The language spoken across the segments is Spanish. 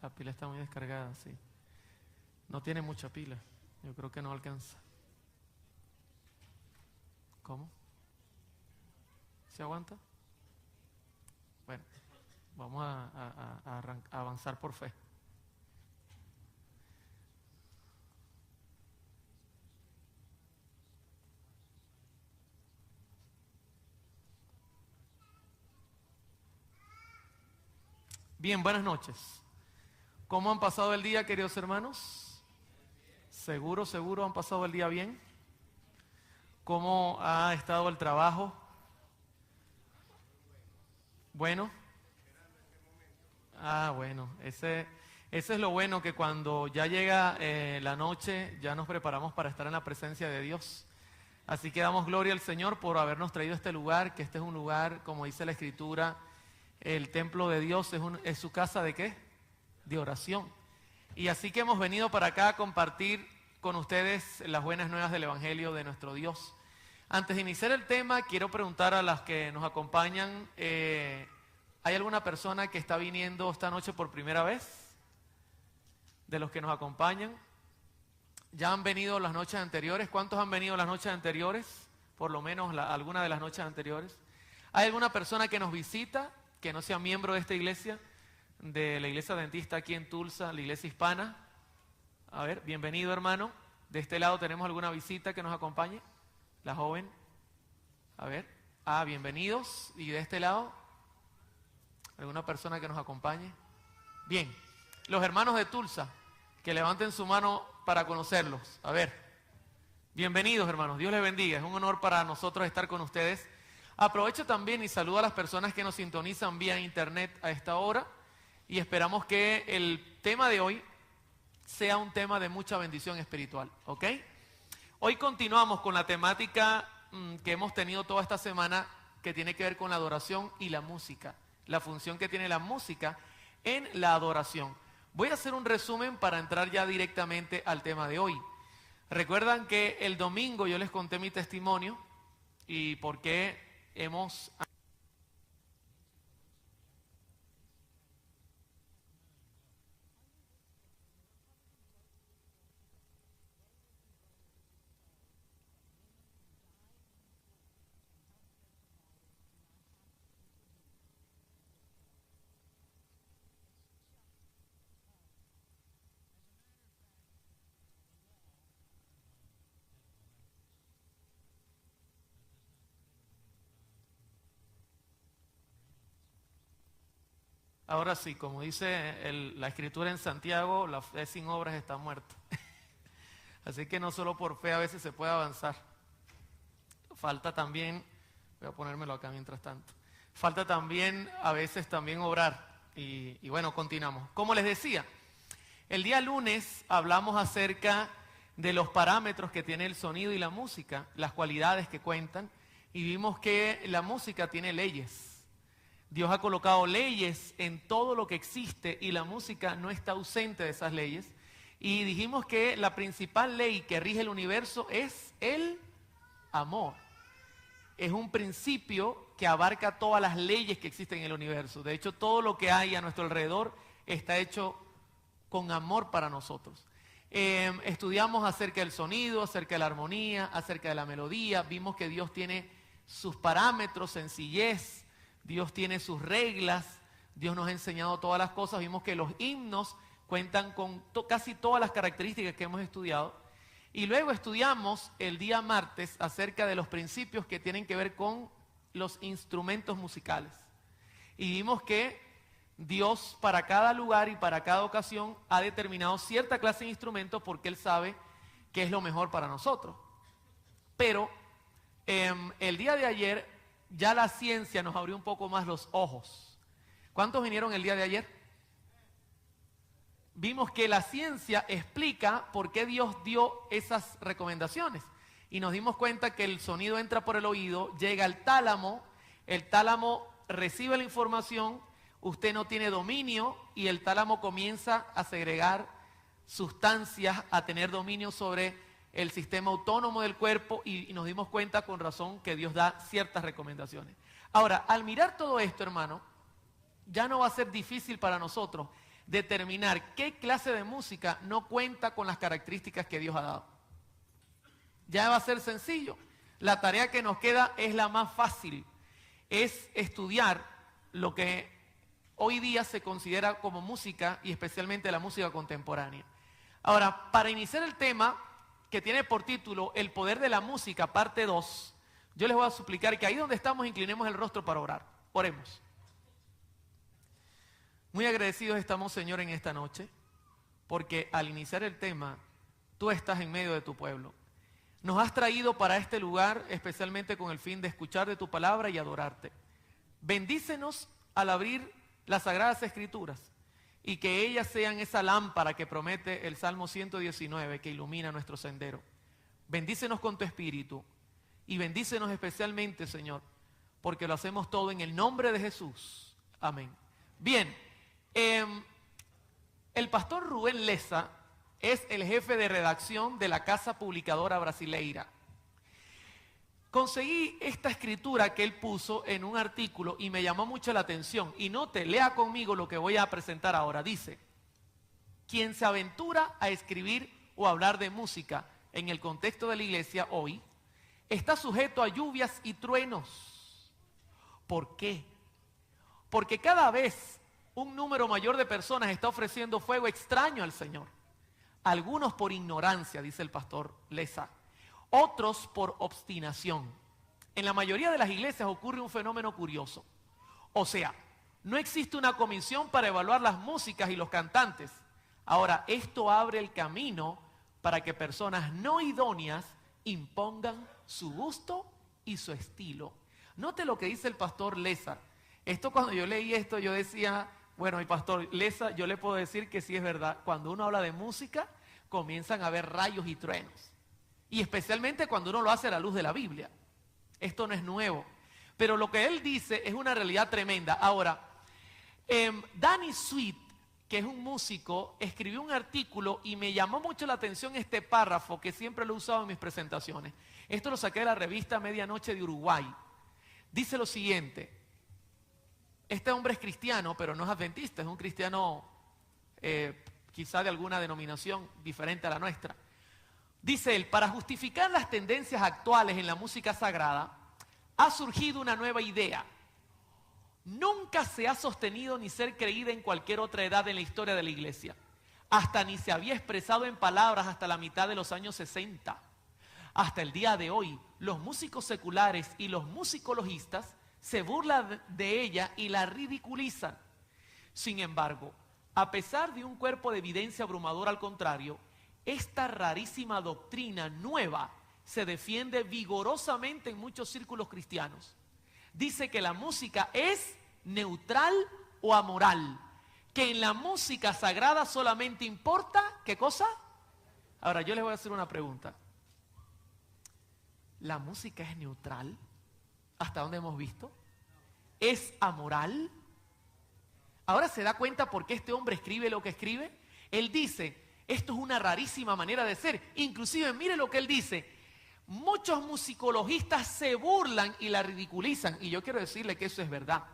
La pila está muy descargada, sí. No tiene mucha pila. Yo creo que no alcanza. ¿Cómo? ¿Se aguanta? Bueno, vamos a avanzar por fe. Bien, buenas noches. ¿Cómo han pasado el día, queridos hermanos? Seguro han pasado el día bien. ¿Cómo ha estado el trabajo? Bueno. Bueno, ese es lo bueno, que cuando ya llega la noche, ya nos preparamos para estar en la presencia de Dios. Así que damos gloria al Señor por habernos traído a este lugar, que este es un lugar, como dice la Escritura, el templo de Dios es su casa ¿de qué? De oración. Y así que hemos venido para acá a compartir con ustedes las buenas nuevas del Evangelio de nuestro Dios. Antes de iniciar el tema, quiero preguntar a las que nos acompañan, ¿hay alguna persona que está viniendo esta noche por primera vez? De los que nos acompañan. ¿Ya han venido las noches anteriores? ¿Cuántos han venido las noches anteriores? Por lo menos alguna de las noches anteriores. ¿Hay alguna persona que nos visita, que no sea miembro de esta iglesia, de la iglesia adventista aquí en Tulsa, la iglesia hispana? A ver, bienvenido, hermano. De este lado tenemos alguna visita que nos acompañe. La joven. A ver. Bienvenidos. ¿Y de este lado? ¿Alguna persona que nos acompañe? Bien. Los hermanos de Tulsa, que levanten su mano para conocerlos. A ver. Bienvenidos, hermanos. Dios les bendiga. Es un honor para nosotros estar con ustedes. Aprovecho también y saludo a las personas que nos sintonizan vía internet a esta hora, y esperamos que el tema de hoy sea un tema de mucha bendición espiritual, ¿ok? Hoy continuamos con la temática que hemos tenido toda esta semana, que tiene que ver con la adoración y la música, la función que tiene la música en la adoración. Voy a hacer un resumen para entrar ya directamente al tema de hoy. Recuerdan que el domingo yo les conté mi testimonio y por qué hemos... Ahora sí, como dice la Escritura en Santiago, la fe sin obras está muerta. Así que no solo por fe a veces se puede avanzar. Falta también, voy a ponérmelo acá mientras tanto, falta también a veces también obrar. Y bueno, continuamos. Como les decía, el día lunes hablamos acerca de los parámetros que tiene el sonido y la música, las cualidades que cuentan, y vimos que la música tiene leyes. Dios ha colocado leyes en todo lo que existe y la música no está ausente de esas leyes. Y dijimos que la principal ley que rige el universo es el amor. Es un principio que abarca todas las leyes que existen en el universo. De hecho, todo lo que hay a nuestro alrededor está hecho con amor para nosotros. Estudiamos acerca del sonido, acerca de la armonía, acerca de la melodía. Vimos que Dios tiene sus parámetros, sencillez. Dios tiene sus reglas, Dios nos ha enseñado todas las cosas. Vimos que los himnos cuentan con casi todas las características que hemos estudiado. Y luego estudiamos el día martes acerca de los principios que tienen que ver con los instrumentos musicales. Y vimos que Dios para cada lugar y para cada ocasión ha determinado cierta clase de instrumentos porque Él sabe qué es lo mejor para nosotros. Pero el día de ayer ya la ciencia nos abrió un poco más los ojos. ¿Cuántos vinieron el día de ayer? Vimos que la ciencia explica por qué Dios dio esas recomendaciones. Y nos dimos cuenta que el sonido entra por el oído, llega al tálamo, el tálamo recibe la información, usted no tiene dominio y el tálamo comienza a segregar sustancias, a tener dominio sobre el sistema autónomo del cuerpo, y nos dimos cuenta con razón que Dios da ciertas recomendaciones. Ahora, al mirar todo esto, hermano, ya no va a ser difícil para nosotros determinar qué clase de música no cuenta con las características que Dios ha dado. Ya va a ser sencillo. La tarea que nos queda es la más fácil, es estudiar lo que hoy día se considera como música y especialmente la música contemporánea. Ahora, para iniciar el tema que tiene por título El poder de la música, parte 2, yo les voy a suplicar que ahí donde estamos inclinemos el rostro para orar. Oremos. Muy agradecidos estamos, Señor, en esta noche, porque al iniciar el tema, tú estás en medio de tu pueblo. Nos has traído para este lugar especialmente con el fin de escuchar de tu palabra y adorarte. Bendícenos al abrir las Sagradas Escrituras y que ellas sean esa lámpara que promete el Salmo 119 que ilumina nuestro sendero. Bendícenos con tu Espíritu y bendícenos especialmente, Señor, porque lo hacemos todo en el nombre de Jesús. Amén. Bien, el pastor Rubén Lessa es el jefe de redacción de la casa publicadora brasileira. Conseguí esta escritura que él puso en un artículo y me llamó mucho la atención. Y note, lea conmigo lo que voy a presentar ahora. Dice: quien se aventura a escribir o hablar de música en el contexto de la iglesia hoy, está sujeto a lluvias y truenos. ¿Por qué? Porque cada vez un número mayor de personas está ofreciendo fuego extraño al Señor. Algunos por ignorancia, dice el pastor Lessa, otros por obstinación. En la mayoría de las iglesias ocurre un fenómeno curioso. O sea, no existe una comisión para evaluar las músicas y los cantantes. Ahora, esto abre el camino para que personas no idóneas impongan su gusto y su estilo. Note lo que dice el pastor Lessa. Esto, cuando yo leí esto, yo decía, bueno, mi pastor Lessa, yo le puedo decir que sí es verdad. Cuando uno habla de música, comienzan a haber rayos y truenos. Y especialmente cuando uno lo hace a la luz de la Biblia. Esto no es nuevo. Pero lo que él dice es una realidad tremenda. Ahora, Danny Sweet, que es un músico, escribió un artículo y me llamó mucho la atención este párrafo que siempre lo he usado en mis presentaciones. Esto lo saqué de la revista Medianoche de Uruguay. Dice lo siguiente: este hombre es cristiano, pero no es adventista, es un cristiano quizá de alguna denominación diferente a la nuestra. Dice él: para justificar las tendencias actuales en la música sagrada, ha surgido una nueva idea. Nunca se ha sostenido ni ser creída en cualquier otra edad en la historia de la iglesia. Hasta ni se había expresado en palabras hasta la mitad de los años 60. Hasta el día de hoy, los músicos seculares y los musicologistas se burlan de ella y la ridiculizan. Sin embargo, a pesar de un cuerpo de evidencia abrumador al contrario, esta rarísima doctrina nueva se defiende vigorosamente en muchos círculos cristianos. Dice que la música es neutral o amoral, que en la música sagrada solamente importa, ¿qué cosa? Ahora yo les voy a hacer una pregunta. ¿La música es neutral? ¿Hasta dónde hemos visto? ¿Es amoral? Ahora se da cuenta por qué este hombre escribe lo que escribe. Él dice, esto es una rarísima manera de ser. Inclusive, mire lo que él dice. Muchos musicologistas se burlan y la ridiculizan. Y yo quiero decirle que eso es verdad.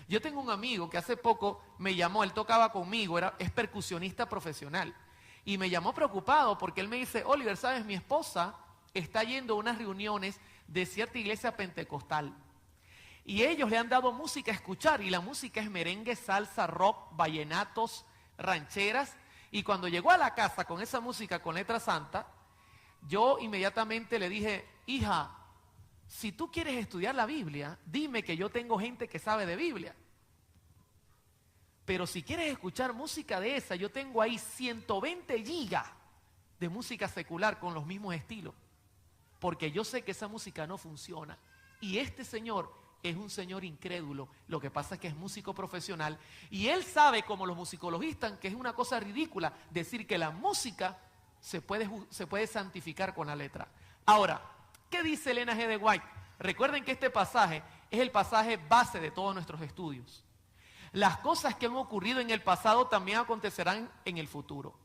Yo tengo un amigo que hace poco me llamó, él tocaba conmigo, es percusionista profesional. Y me llamó preocupado porque él me dice, Oliver, ¿sabes? Mi esposa está yendo a unas reuniones de cierta iglesia pentecostal. Y ellos le han dado música a escuchar. Y la música es merengue, salsa, rock, vallenatos, rancheras. Y cuando llegó a la casa con esa música con letra santa, yo inmediatamente le dije, hija, si tú quieres estudiar la Biblia, dime que yo tengo gente que sabe de Biblia. Pero si quieres escuchar música de esa, yo tengo ahí 120 gigas de música secular con los mismos estilos. Porque yo sé que esa música no funciona. Y este señor es un señor incrédulo. Lo que pasa es que es músico profesional. Y él sabe, como los musicologistas, que es una cosa ridícula decir que la música se puede santificar con la letra. Ahora, ¿qué dice Elena G. de White? Recuerden que este pasaje es el pasaje base de todos nuestros estudios. Las cosas que han ocurrido en el pasado también acontecerán en el futuro.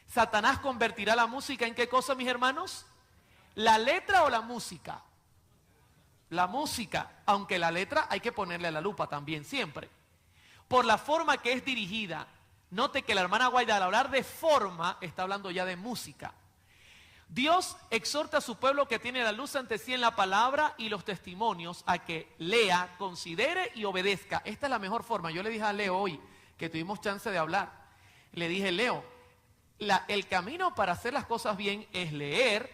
¿Satanás convertirá la música en qué cosa, mis hermanos? ¿La letra o la música? La música, aunque la letra hay que ponerle la lupa también siempre. Por la forma que es dirigida, Note que la hermana Guaida al hablar de forma está hablando ya de música. Dios exhorta a su pueblo que tiene la luz ante sí en la palabra y los testimonios a que lea, considere y obedezca. Esta es la mejor forma. Yo le dije a Leo hoy que tuvimos chance de hablar. Le dije, Leo, el camino para hacer las cosas bien es leer,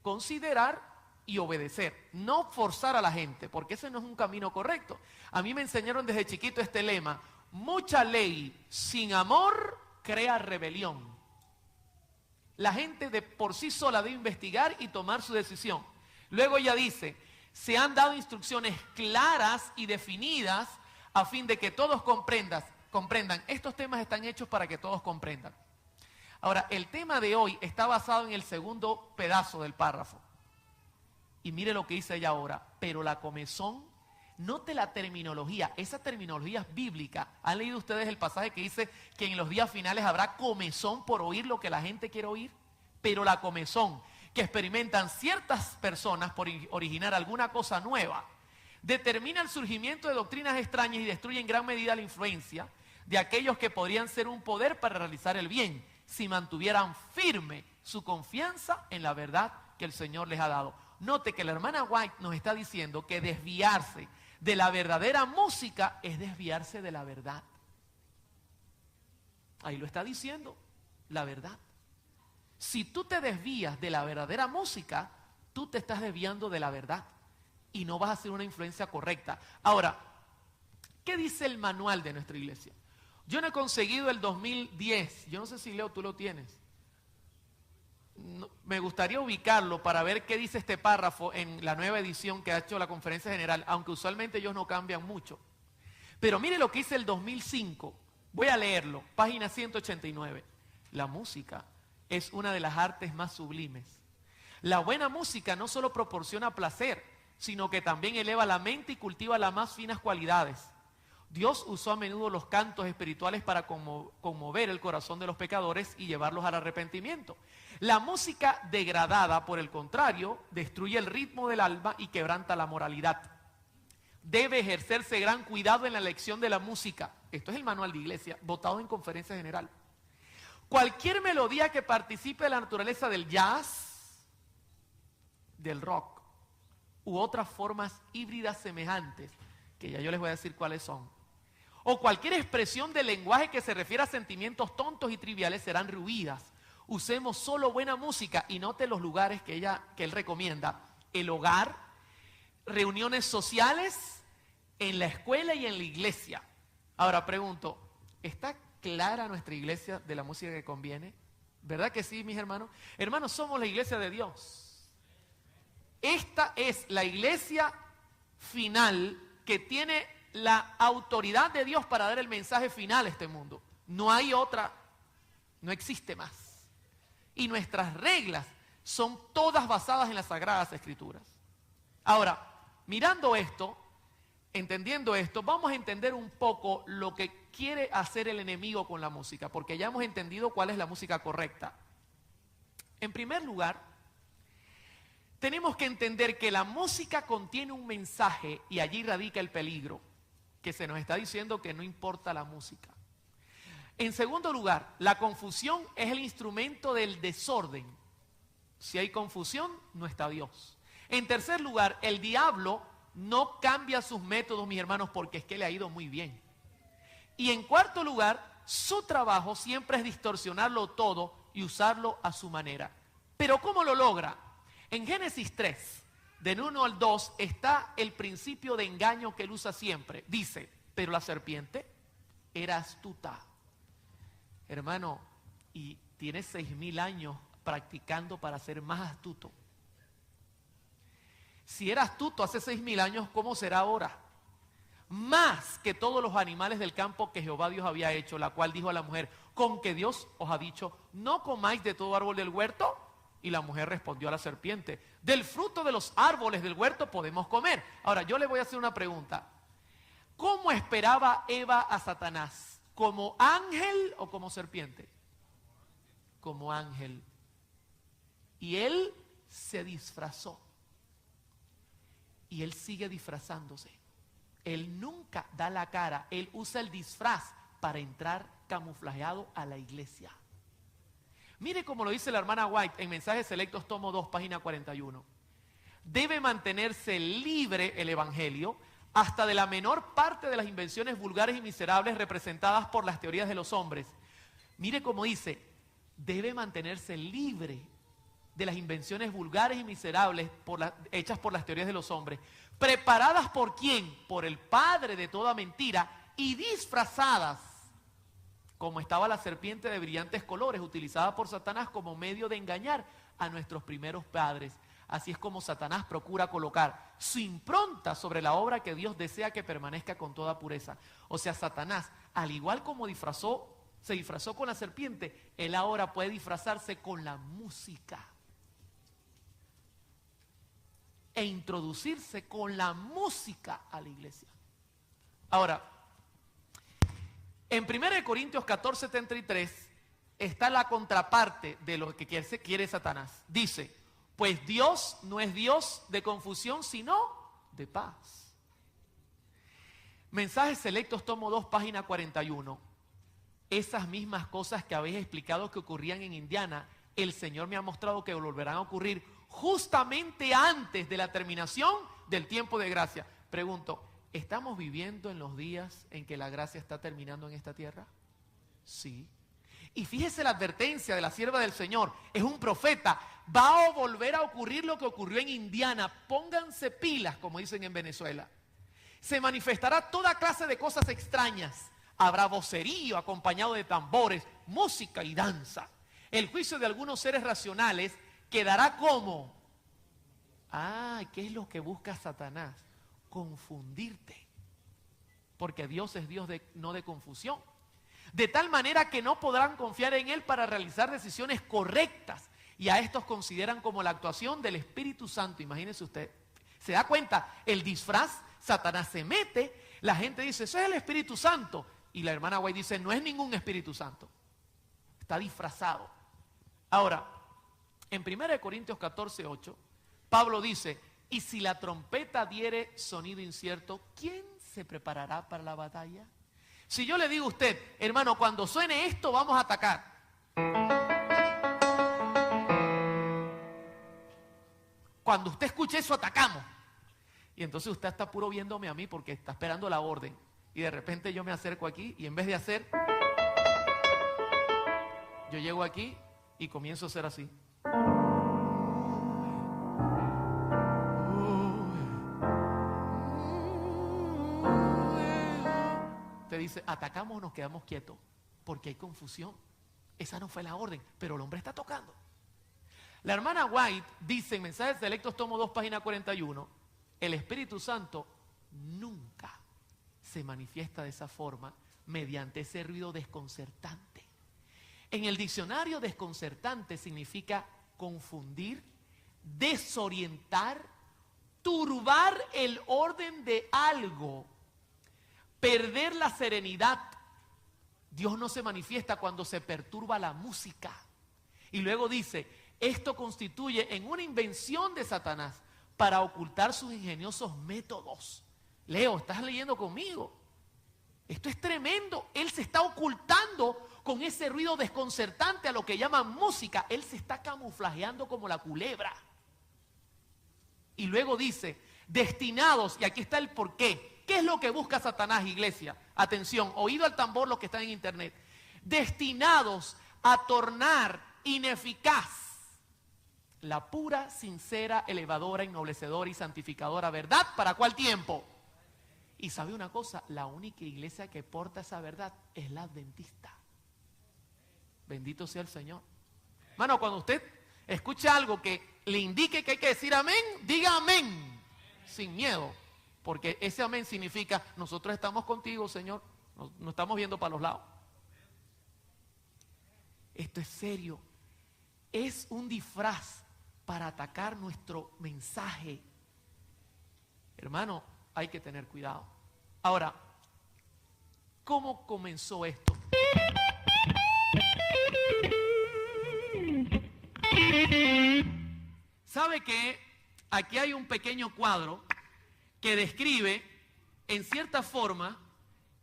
considerar y obedecer. No forzar a la gente, porque ese no es un camino correcto. A mí me enseñaron desde chiquito este lema: mucha ley sin amor crea rebelión. La gente de por sí sola debe investigar y tomar su decisión. Luego ella dice, se han dado instrucciones claras y definidas a fin de que todos comprendan. Estos temas están hechos para que todos comprendan. Ahora, el tema de hoy está basado en el segundo pedazo del párrafo. Y mire lo que dice ella ahora. Pero la comezón, note la terminología. Esa terminología es bíblica. ¿Han leído ustedes el pasaje que dice que en los días finales habrá comezón por oír lo que la gente quiere oír? Pero la comezón que experimentan ciertas personas por originar alguna cosa nueva determina el surgimiento de doctrinas extrañas y destruye en gran medida la influencia de aquellos que podrían ser un poder para realizar el bien si mantuvieran firme su confianza en la verdad que el Señor les ha dado. Note que la hermana White nos está diciendo que desviarse de la verdadera música es desviarse de la verdad. Ahí lo está diciendo, la verdad. Si tú te desvías de la verdadera música, tú te estás desviando de la verdad y no vas a hacer una influencia correcta. Ahora, ¿qué dice el manual de nuestra iglesia? Yo no he conseguido el 2010, yo no sé si Leo tú lo tienes. No, me gustaría ubicarlo para ver qué dice este párrafo en la nueva edición que ha hecho la Conferencia General, aunque usualmente ellos no cambian mucho. Pero mire lo que dice el 2005, voy a leerlo, página 189. La música es una de las artes más sublimes. La buena música no solo proporciona placer, sino que también eleva la mente y cultiva las más finas cualidades. Dios usó a menudo los cantos espirituales para conmover el corazón de los pecadores y llevarlos al arrepentimiento. La música degradada, por el contrario, destruye el ritmo del alma y quebranta la moralidad. Debe ejercerse gran cuidado en la elección de la música. Esto es el manual de iglesia, votado en Conferencia General. Cualquier melodía que participe de la naturaleza del jazz, del rock, u otras formas híbridas semejantes, que ya yo les voy a decir cuáles son, o cualquier expresión del lenguaje que se refiera a sentimientos tontos y triviales serán rehuidas. Usemos solo buena música y note los lugares que él recomienda: el hogar, reuniones sociales, en la escuela y en la iglesia. Ahora pregunto, ¿está clara nuestra iglesia de la música que conviene? ¿Verdad que sí, mis hermanos? Hermanos, somos la iglesia de Dios. Esta es la iglesia final que tiene la autoridad de Dios para dar el mensaje final a este mundo. No hay otra, no existe más. Y nuestras reglas son todas basadas en las Sagradas Escrituras. Ahora, mirando esto, entendiendo esto, vamos a entender un poco lo que quiere hacer el enemigo con la música, porque ya hemos entendido cuál es la música correcta. En primer lugar, tenemos que entender que la música contiene un mensaje y allí radica el peligro, que se nos está diciendo que no importa la música. En segundo lugar, la confusión es el instrumento del desorden. Si hay confusión, no está Dios. En tercer lugar, el diablo no cambia sus métodos, mis hermanos, porque es que le ha ido muy bien. Y en cuarto lugar, su trabajo siempre es distorsionarlo todo y usarlo a su manera. ¿Pero cómo lo logra? En Génesis 3, del 1 al 2, está el principio de engaño que él usa siempre. Dice, pero la serpiente era astuta. Hermano, y tiene 6,000 años practicando para ser más astuto. Si era astuto hace 6,000 años, ¿cómo será ahora? Más que todos los animales del campo que Jehová Dios había hecho, la cual dijo a la mujer, con que Dios os ha dicho, no comáis de todo árbol del huerto. Y la mujer respondió a la serpiente, del fruto de los árboles del huerto podemos comer. Ahora, yo le voy a hacer una pregunta. ¿Cómo esperaba Eva a Satanás? ¿Como ángel o como serpiente? Como ángel. Y él se disfrazó. Y él sigue disfrazándose. Él nunca da la cara. Él usa el disfraz para entrar camuflajeado a la iglesia. Mire cómo lo dice la hermana White en Mensajes Selectos, tomo 2, página 41. Debe mantenerse libre el evangelio hasta de la menor parte de las invenciones vulgares y miserables representadas por las teorías de los hombres. Mire cómo dice, debe mantenerse libre de las invenciones vulgares y miserables hechas por las teorías de los hombres, preparadas por ¿quién? Por el padre de toda mentira y disfrazadas, como estaba la serpiente de brillantes colores, utilizada por Satanás como medio de engañar a nuestros primeros padres. Así es como Satanás procura colocar su impronta sobre la obra que Dios desea que permanezca con toda pureza. O sea, Satanás, al igual como se disfrazó con la serpiente, él ahora puede disfrazarse con la música e introducirse con la música a la iglesia. Ahora, en 1 Corintios 14:73 está la contraparte de lo que quiere Satanás. Dice, pues Dios no es Dios de confusión, sino de paz. Mensajes Selectos, tomo 2, página 41. Esas mismas cosas que habéis explicado que ocurrían en Indiana, el Señor me ha mostrado que volverán a ocurrir justamente antes de la terminación del tiempo de gracia. Pregunto, ¿estamos viviendo en los días en que la gracia está terminando en esta tierra? Sí. Y fíjese la advertencia de la sierva del Señor, es un profeta, va a volver a ocurrir lo que ocurrió en Indiana, pónganse pilas, como dicen en Venezuela. Se manifestará toda clase de cosas extrañas, habrá vocerío acompañado de tambores, música y danza. El juicio de algunos seres racionales quedará como, ¿qué es lo que busca Satanás? Confundirte, porque Dios es Dios no de confusión. De tal manera que no podrán confiar en Él para realizar decisiones correctas. Y a estos consideran como la actuación del Espíritu Santo. Imagínense usted, ¿se da cuenta? El disfraz, Satanás se mete, la gente dice, eso es el Espíritu Santo. Y la hermana White dice, no es ningún Espíritu Santo. Está disfrazado. Ahora, en 1 Corintios 14:8, Pablo dice, y si la trompeta diere sonido incierto, ¿quién se preparará para la batalla? Si yo le digo a usted, hermano, cuando suene esto vamos a atacar. Cuando usted escuche eso, atacamos. Y entonces usted está puro viéndome a mí porque está esperando la orden. Y de repente yo me acerco aquí y en vez de hacer, yo llego aquí y comienzo a hacer así. Usted dice, atacamos o nos quedamos quietos, porque hay confusión. Esa no fue la orden, pero el hombre está tocando. La hermana White dice en Mensajes Selectos, tomo 2, página 41, el Espíritu Santo nunca se manifiesta de esa forma mediante ese ruido desconcertante. En el diccionario, desconcertante significa confundir, desorientar, turbar el orden de algo, perder la serenidad. Dios no se manifiesta cuando se perturba la música. Y luego dice, esto constituye en una invención de Satanás para ocultar sus ingeniosos métodos. Leo, ¿estás leyendo conmigo? Esto es tremendo. Él se está ocultando con ese ruido desconcertante a lo que llaman música. Él se está camuflajeando como la culebra. Y luego dice, destinados, y aquí está el porqué. ¿Qué es lo que busca Satanás, iglesia? Atención, oído al tambor los que están en internet. Destinados a tornar ineficaz la pura, sincera, elevadora, ennoblecedora y santificadora verdad. ¿Para cuál tiempo? Y sabe una cosa, la única iglesia que porta esa verdad es la adventista. Bendito sea el Señor. Hermano, cuando usted escucha algo que le indique que hay que decir amén, diga amén, sin miedo. Porque ese amén significa, nosotros estamos contigo, Señor, no estamos viendo para los lados. Esto es serio. Es un disfraz para atacar nuestro mensaje. Hermano, hay que tener cuidado. Ahora, ¿cómo comenzó esto? ¿Sabe que aquí hay un pequeño cuadro que describe, en cierta forma,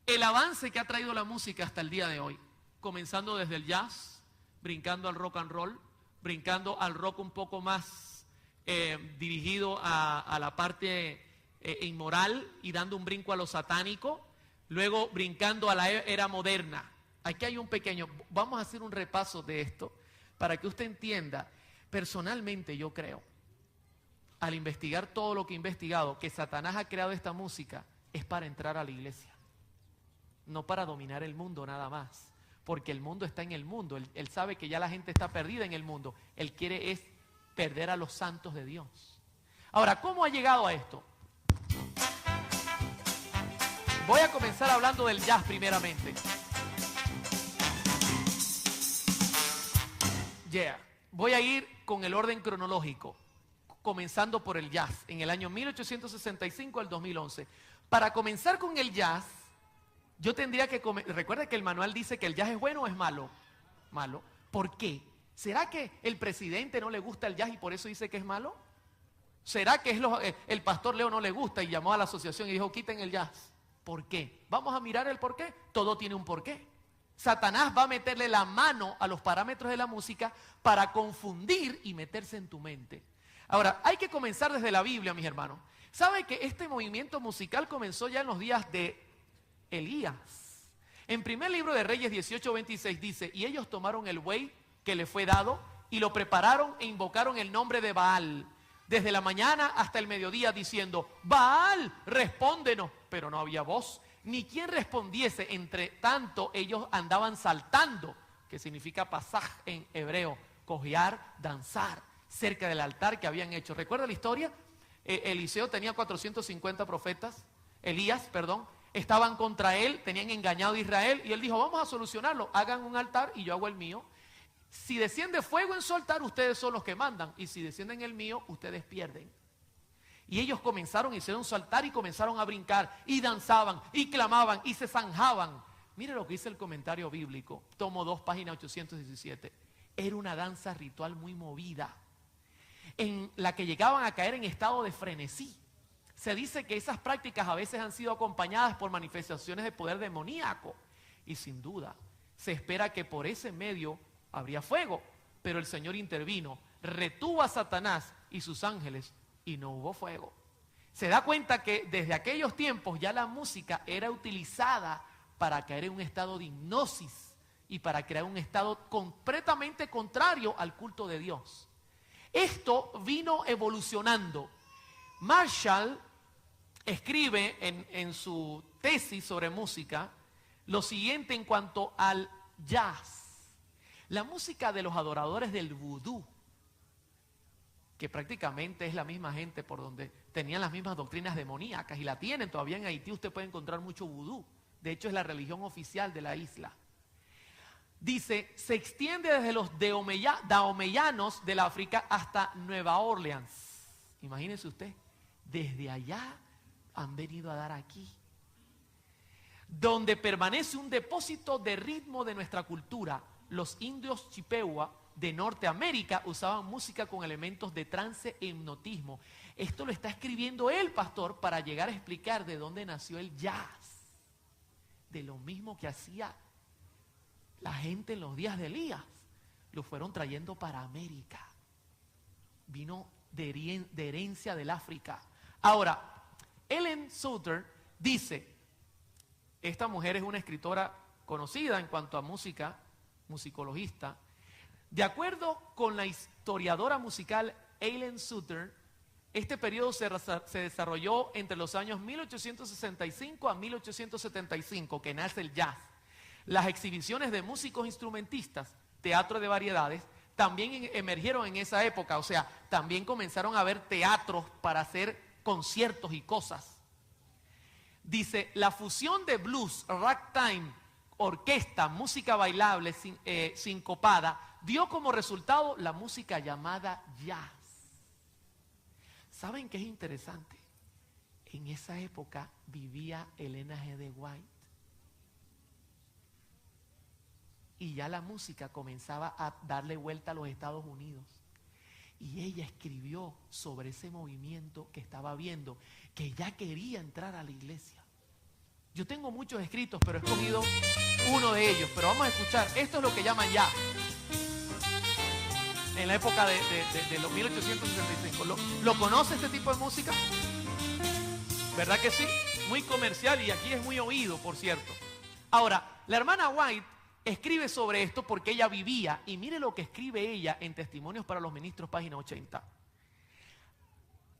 el avance que ha traído la música hasta el día de hoy? comenzando desde el jazz, brincando al rock and roll, brincando al rock un poco más dirigido a la parte inmoral y dando un brinco a lo satánico, luego brincando a la era moderna. Aquí hay un pequeño, vamos a hacer un repaso de esto para que usted entienda. Personalmente yo creo, al investigar todo lo que he investigado, que Satanás ha creado esta música es para entrar a la iglesia, no para dominar el mundo nada más, porque el mundo está en el mundo, él sabe que ya la gente está perdida en el mundo, él quiere es perder a los santos de Dios. Ahora, ¿cómo ha llegado a esto? Voy a comenzar hablando del jazz primeramente. Voy a ir con el orden cronológico, comenzando por el jazz, en el año 1865 al 2011. Para comenzar con el jazz, yo tendría que... Recuerda que el manual dice que el jazz es bueno o es malo. Malo. ¿Por qué? ¿Será que el presidente no le gusta el jazz y por eso dice que es malo? ¿Será que el pastor Leo no le gusta y llamó a la asociación y dijo, quiten el jazz? ¿Por qué? Vamos a mirar el por qué. Todo tiene un porqué. Satanás va a meterle la mano a los parámetros de la música para confundir y meterse en tu mente. Ahora, hay que comenzar desde la Biblia, mis hermanos. ¿Sabe que este movimiento musical comenzó ya en los días de Elías? En primer libro de Reyes 18:26 dice, y ellos tomaron el buey que le fue dado y lo prepararon e invocaron el nombre de Baal desde la mañana hasta el mediodía diciendo, Baal, respóndenos. Pero no había voz, ni quien respondiese. Entre tanto ellos andaban saltando, que significa pasaj en hebreo, cojear, danzar, cerca del altar que habían hecho. ¿Recuerda la historia? Elías tenía 450 profetas, estaban contra él, tenían engañado a Israel, y él dijo, vamos a solucionarlo, hagan un altar y yo hago el mío. Si desciende fuego en su altar, ustedes son los que mandan, y si descienden el mío, ustedes pierden. Y ellos comenzaron, hicieron su altar y comenzaron a brincar, y danzaban, y clamaban, y se zanjaban. Mire lo que dice el comentario bíblico, tomo 2, página 817. Era una danza ritual muy movida, en la que llegaban a caer en estado de frenesí. Se dice que esas prácticas a veces han sido acompañadas por manifestaciones de poder demoníaco, y sin duda se espera que por ese medio habría fuego, pero el Señor intervino, retuvo a Satanás y sus ángeles y no hubo fuego. Se da cuenta que desde aquellos tiempos ya la música era utilizada para caer en un estado de hipnosis y para crear un estado completamente contrario al culto de Dios. Esto vino evolucionando. Marshall escribe en su tesis sobre música lo siguiente en cuanto al jazz. La música de los adoradores del vudú, que prácticamente es la misma gente por donde tenían las mismas doctrinas demoníacas y la tienen todavía en Haití, usted puede encontrar mucho vudú. De hecho es la religión oficial de la isla. Dice, se extiende desde los daomeyanos del África hasta Nueva Orleans. Imagínese usted, desde allá han venido a dar aquí, donde permanece un depósito de ritmo de nuestra cultura. Los indios Chippewa de Norteamérica usaban música con elementos de trance e hipnotismo. Esto lo está escribiendo el pastor para llegar a explicar de dónde nació el jazz. De lo mismo que hacía la gente en los días de Elías. Lo fueron trayendo para América. Vino de herencia del África. Ahora, Helen Sauter dice, esta mujer es una escritora conocida en cuanto a música, musicologista. De acuerdo con la historiadora musical Helen Sauter, este periodo se desarrolló entre los años 1865 a 1875, que nace el jazz. Las exhibiciones de músicos instrumentistas, teatro de variedades, también emergieron en esa época. O sea, también comenzaron a haber teatros para hacer conciertos y cosas. Dice, la fusión de blues, ragtime, orquesta, música bailable, sincopada, dio como resultado la música llamada jazz. ¿Saben qué es interesante? En esa época vivía Elena G. de White. Y ya la música comenzaba a darle vuelta a los Estados Unidos. Y ella escribió sobre ese movimiento que estaba viendo, que ya quería entrar a la iglesia. Yo tengo muchos escritos, pero he escogido uno de ellos. Pero vamos a escuchar, esto es lo que llaman jazz. En la época de los 1865. ¿Lo conoce este tipo de música? ¿Verdad que sí? Muy comercial y aquí es muy oído, por cierto. Ahora, la hermana White escribe sobre esto porque ella vivía, y mire lo que escribe ella en Testimonios para los Ministros, página 80.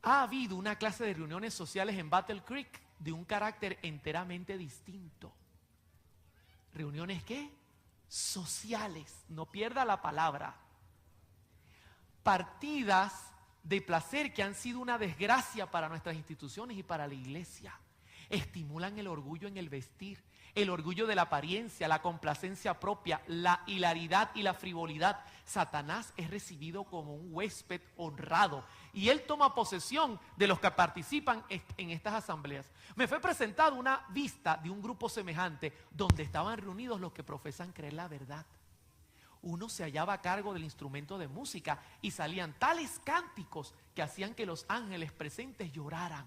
Ha habido una clase de reuniones sociales en Battle Creek de un carácter enteramente distinto. ¿Reuniones qué? Sociales, no pierda la palabra. Partidas de placer que han sido una desgracia para nuestras instituciones y para la iglesia. Estimulan el orgullo en el vestir, el orgullo de la apariencia, la complacencia propia, la hilaridad y la frivolidad. Satanás es recibido como un huésped honrado y él toma posesión de los que participan en estas asambleas. Me fue presentada una vista de un grupo semejante donde estaban reunidos los que profesan creer la verdad. Uno se hallaba a cargo del instrumento de música y salían tales cánticos que hacían que los ángeles presentes lloraran.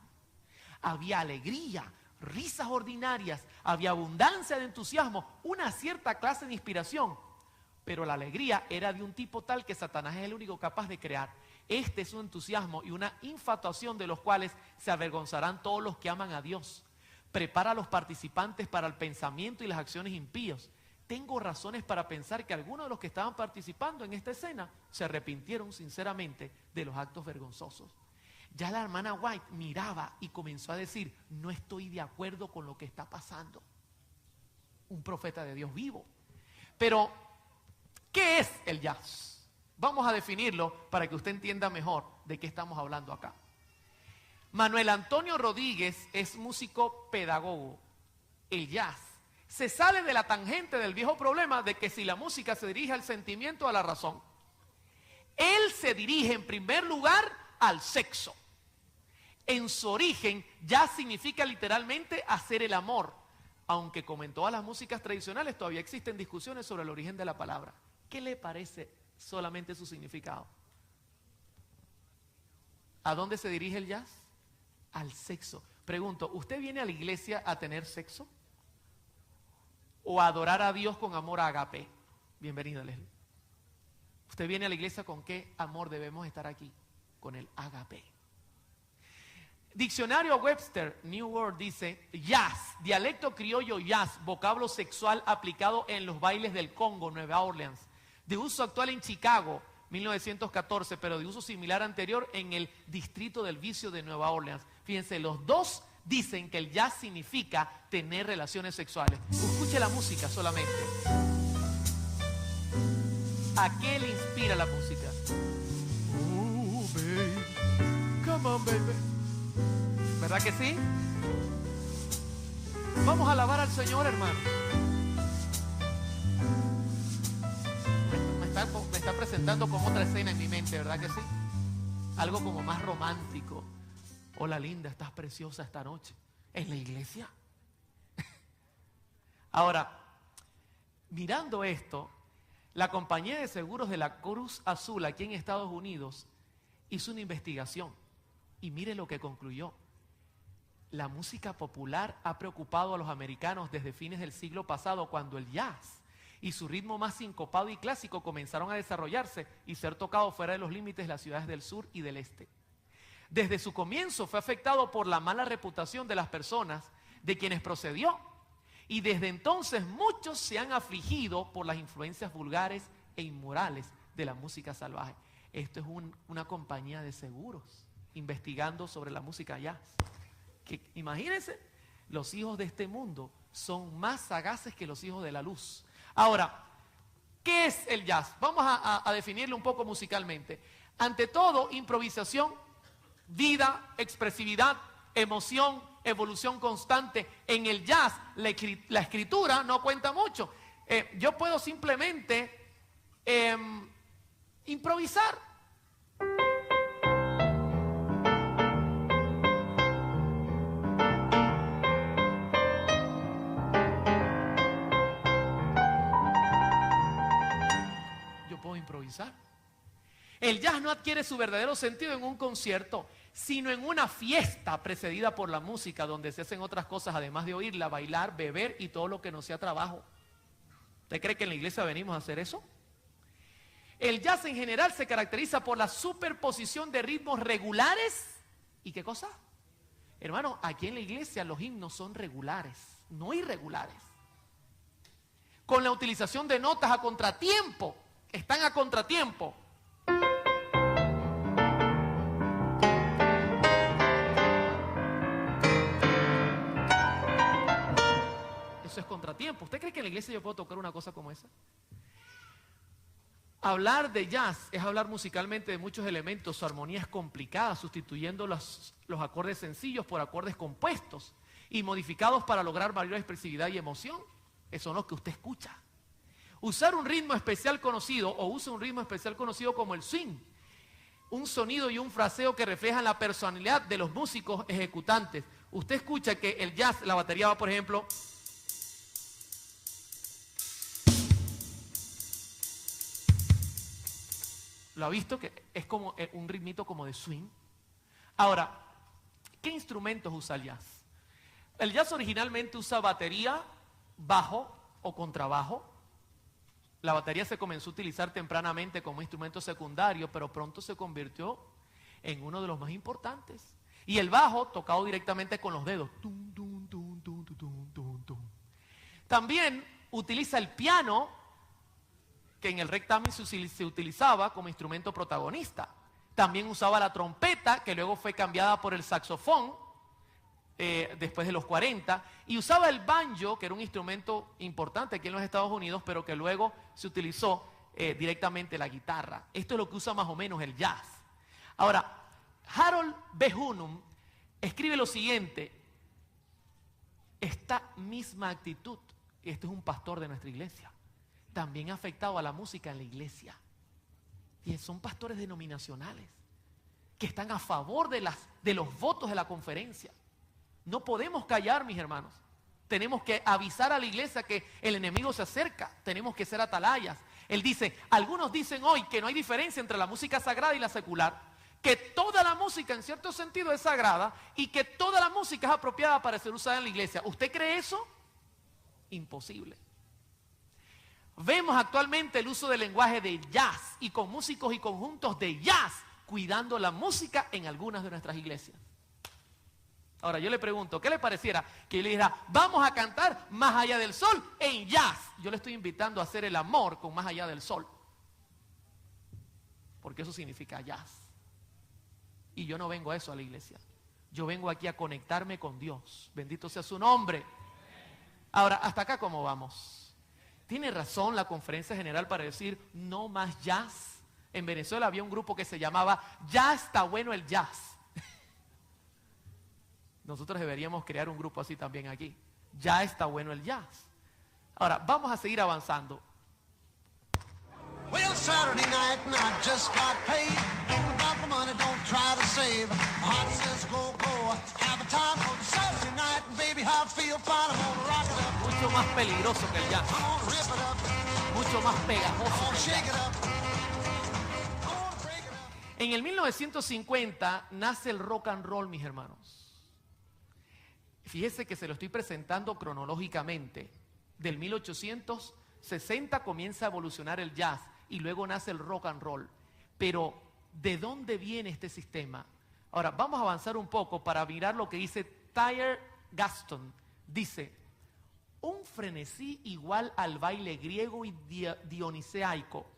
Había alegría, risas ordinarias, había abundancia de entusiasmo, una cierta clase de inspiración. Pero la alegría era de un tipo tal que Satanás es el único capaz de crear. Este es un entusiasmo y una infatuación de los cuales se avergonzarán todos los que aman a Dios. Prepara a los participantes para el pensamiento y las acciones impíos. Tengo razones para pensar que algunos de los que estaban participando en esta escena se arrepintieron sinceramente de los actos vergonzosos. Ya la hermana White miraba y comenzó a decir, no estoy de acuerdo con lo que está pasando. Un profeta de Dios vivo. Pero, ¿qué es el jazz? Vamos a definirlo para que usted entienda mejor de qué estamos hablando acá. Manuel Antonio Rodríguez es músico pedagogo. El jazz se sale de la tangente del viejo problema de que si la música se dirige al sentimiento o a la razón. Él se dirige en primer lugar al sexo. En su origen jazz significa literalmente hacer el amor, aunque como en todas las músicas tradicionales todavía existen discusiones sobre el origen de la palabra. ¿Qué le parece solamente su significado? ¿A dónde se dirige el jazz? Al sexo. Pregunto, ¿usted viene a la iglesia a tener sexo? ¿O a adorar a Dios con amor ágape? Bienvenida, Leslie. ¿Usted viene a la iglesia con qué amor debemos estar aquí? Con el ágape. Diccionario Webster, New World, dice jazz, dialecto criollo jazz, vocablo sexual aplicado en los bailes del Congo, Nueva Orleans, de uso actual en Chicago, 1914, pero de uso similar anterior en el distrito del vicio de Nueva Orleans. Fíjense, los dos dicen que el jazz significa tener relaciones sexuales. Escuche la música solamente. ¿A qué le inspira la música? Oh, baby, come on, baby. ¿Verdad que sí? Vamos a alabar al Señor, hermano. Me está presentando como otra escena en mi mente, ¿verdad que sí? Algo como más romántico. Hola linda, estás preciosa esta noche. ¿En la iglesia? Ahora, mirando esto, la compañía de seguros de la Cruz Azul aquí en Estados Unidos hizo una investigación y mire lo que concluyó. La música popular ha preocupado a los americanos desde fines del siglo pasado, cuando el jazz y su ritmo más sincopado y clásico comenzaron a desarrollarse y ser tocados fuera de los límites de las ciudades del sur y del este. Desde su comienzo fue afectado por la mala reputación de las personas de quienes procedió, y desde entonces muchos se han afligido por las influencias vulgares e inmorales de la música salvaje. Esto es una compañía de seguros investigando sobre la música jazz. Que, imagínense, los hijos de este mundo son más sagaces que los hijos de la luz. Ahora, ¿qué es el jazz? Vamos a definirlo un poco musicalmente. Ante todo, improvisación, vida, expresividad, emoción, evolución constante. En el jazz, la escritura no cuenta mucho. Yo puedo simplemente improvisar. Yo puedo improvisar. El jazz no adquiere su verdadero sentido en un concierto. sino en una fiesta precedida por la música, donde se hacen otras cosas además de oírla, bailar, beber y todo lo que no sea trabajo. ¿Usted cree que en la iglesia venimos a hacer eso? El jazz en general se caracteriza por la superposición de ritmos regulares. ¿Y qué cosa? Hermano, aquí en la iglesia los himnos son regulares, no irregulares. Con la utilización de notas a contratiempo, están a contratiempo. Eso es contratiempo. ¿Usted cree que en la iglesia yo puedo tocar una cosa como esa? Hablar de jazz es hablar musicalmente de muchos elementos. Su armonía es complicada, sustituyendo los acordes sencillos por acordes compuestos y modificados para lograr mayor expresividad y emoción. Esos son los que usted escucha. Usar un ritmo especial conocido o usa un ritmo especial conocido como el swing. Un sonido y un fraseo que reflejan la personalidad de los músicos ejecutantes. Usted escucha que el jazz, la batería va, por ejemplo... ¿Lo ha visto? Que es como un ritmito como de swing. Ahora, ¿qué instrumentos usa el jazz? El jazz originalmente usa batería, bajo o contrabajo. La batería se comenzó a utilizar tempranamente como instrumento secundario, pero pronto se convirtió en uno de los más importantes. Y el bajo tocado directamente con los dedos. Tum, tum, tum, tum, tum, tum, tum. También utiliza el piano, que en el ragtime se utilizaba como instrumento protagonista. También usaba la trompeta, que luego fue cambiada por el saxofón, después de los 40, y usaba el banjo, que era un instrumento importante aquí en los Estados Unidos, pero que luego se utilizó directamente la guitarra. Esto es lo que usa más o menos el jazz. Ahora, Harold B. Hunum escribe lo siguiente: esta misma actitud, y este es un pastor de nuestra iglesia, también ha afectado a la música en la iglesia. Y son pastores denominacionales que están a favor de los votos de la conferencia. No podemos callar, mis hermanos. Tenemos que avisar a la iglesia que el enemigo se acerca. Tenemos que ser atalayas. Él dice, algunos dicen hoy que no hay diferencia entre la música sagrada y la secular, que toda la música en cierto sentido es sagrada y que toda la música es apropiada para ser usada en la iglesia. ¿Usted cree eso? Imposible. Vemos actualmente el uso del lenguaje de jazz y con músicos y conjuntos de jazz cuidando la música en algunas de nuestras iglesias. Ahora yo le pregunto, ¿qué le pareciera que yo le dijera, vamos a cantar Más allá del sol en jazz? Yo le estoy invitando a hacer el amor con Más allá del sol, porque eso significa jazz. Y yo no vengo a eso a la iglesia. Yo vengo aquí a conectarme con Dios. Bendito sea su nombre. Ahora, ¿hasta acá cómo vamos? ¿Tiene razón la conferencia general para decir no más jazz? En Venezuela había un grupo que se llamaba Ya está bueno el jazz. Nosotros deberíamos crear un grupo así también aquí. Ya está bueno el jazz. Ahora, vamos a seguir avanzando. Well, Saturday night and I just got paid. About the money, don't try to save. My heart says go, go. Have a time for the Saturday night. And baby, how I feel fine. I'm gonna rock it up. Mucho más peligroso que el jazz. I'm gonna rip it up. Mucho más I'm pegajoso gonna que el shake jazz. it up. I'm gonna break it up. En el 1950 nace el rock and roll, mis hermanos. Fíjese que se lo estoy presentando cronológicamente. Del 1860 comienza a evolucionar el jazz y luego nace el rock and roll. Pero, ¿de dónde viene este sistema? Ahora, vamos a avanzar un poco para mirar lo que dice Tyler Gaston. Dice, un frenesí igual al baile griego y dioniseico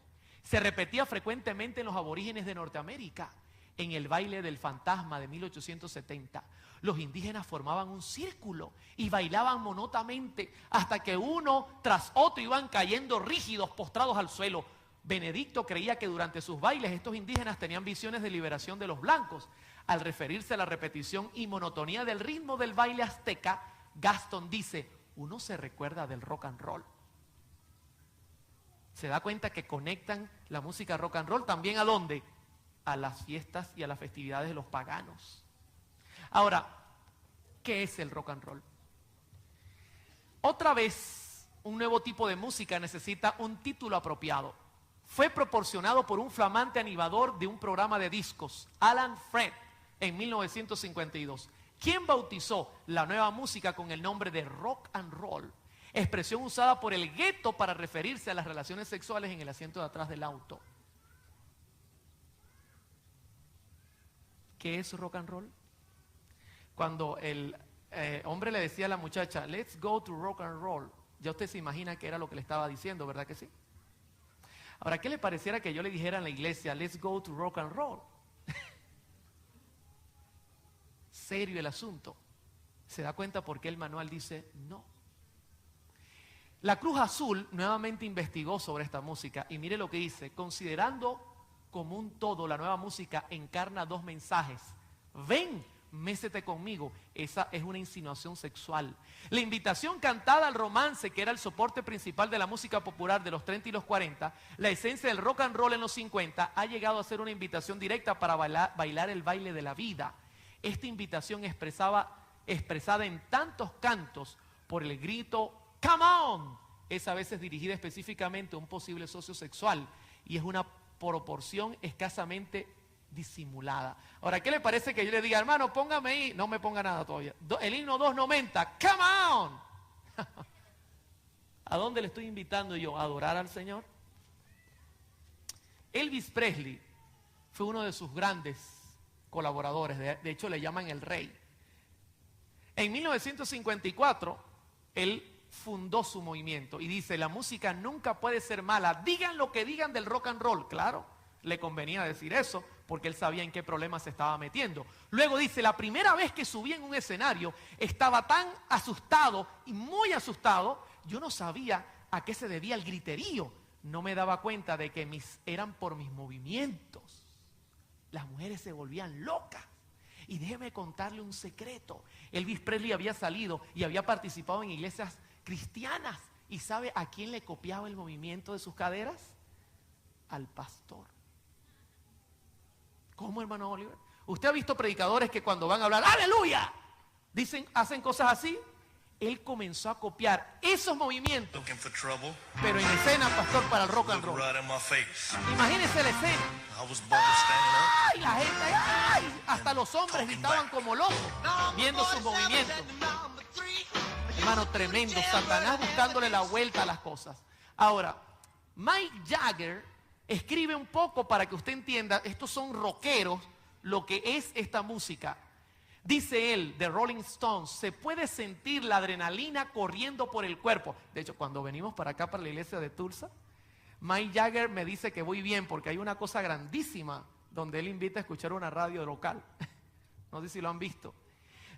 se repetía frecuentemente en los aborígenes de Norteamérica. En el baile del fantasma de 1870, los indígenas formaban un círculo y bailaban monótonamente hasta que uno tras otro iban cayendo rígidos, postrados al suelo. Benedicto creía que durante sus bailes estos indígenas tenían visiones de liberación de los blancos. Al referirse a la repetición y monotonía del ritmo del baile azteca, Gaston dice, uno se recuerda del rock and roll. Se da cuenta que conectan la música rock and roll también ¿a dónde? A las fiestas y a las festividades de los paganos. Ahora, ¿qué es el rock and roll? Otra vez, un nuevo tipo de música necesita un título apropiado. Fue proporcionado por un flamante animador de un programa de discos, Alan Freed, en 1952. ¿Quién bautizó la nueva música con el nombre de rock and roll? Expresión usada por el gueto para referirse a las relaciones sexuales en el asiento de atrás del auto. ¿Qué es rock and roll? Cuando el hombre le decía a la muchacha, let's go to rock and roll, ya usted se imagina que era lo que le estaba diciendo, ¿verdad que sí? Ahora, ¿qué le pareciera que yo le dijera en la iglesia, let's go to rock and roll? Serio el asunto. ¿Se da cuenta por qué el manual dice no? La Cruz Azul nuevamente investigó sobre esta música y mire lo que dice, considerando como un todo la nueva música encarna dos mensajes. Ven, mésete conmigo. Esa es una insinuación sexual. La invitación cantada al romance, que era el soporte principal de la música popular de los 30 y los 40, la esencia del rock and roll en los 50, ha llegado a ser una invitación directa para bailar el baile de la vida. Esta invitación expresada en tantos cantos por el grito Come on, es a veces dirigida específicamente a un posible socio sexual y es una proporción escasamente disimulada. Ahora, ¿qué le parece que yo le diga, hermano, póngame ahí? No me ponga nada todavía. El himno 290, Come on. ¿A dónde le estoy invitando yo? ¿A adorar al Señor? Elvis Presley fue uno de sus grandes colaboradores, de hecho le llaman el rey. En 1954, él fundó su movimiento y dice, la música nunca puede ser mala, digan lo que digan del rock and roll. Claro, le convenía decir eso porque él sabía en qué problemas se estaba metiendo. Luego dice, la primera vez que subí en un escenario estaba tan asustado y muy asustado, yo no sabía a qué se debía el griterío, no me daba cuenta de que eran por mis movimientos. Las mujeres se volvían locas. Y déjeme contarle un secreto. Elvis Presley había salido y había participado en iglesias cristianas. ¿Y sabe a quién le copiaba el movimiento de sus caderas? Al pastor. ¿Cómo, hermano Oliver? ¿Usted ha visto predicadores que cuando van a hablar ¡aleluya! Hacen cosas así? Él comenzó a copiar esos movimientos, pero en escena, pastor, para el rock and roll. Imagínese la escena. ¡Ay! La gente, ¡ay! Hasta los hombres gritaban como locos viendo sus movimientos. Hermano, tremendo. Satanás buscándole la vuelta a las cosas. Ahora, Mike Jagger escribe un poco para que usted entienda, estos son rockeros, lo que es esta música. Dice él, de Rolling Stones, se puede sentir la adrenalina corriendo por el cuerpo. De hecho, cuando venimos para acá, para la iglesia de Tulsa, Mike Jagger me dice que voy bien porque hay una cosa grandísima donde él invita a escuchar una radio local. No sé si lo han visto.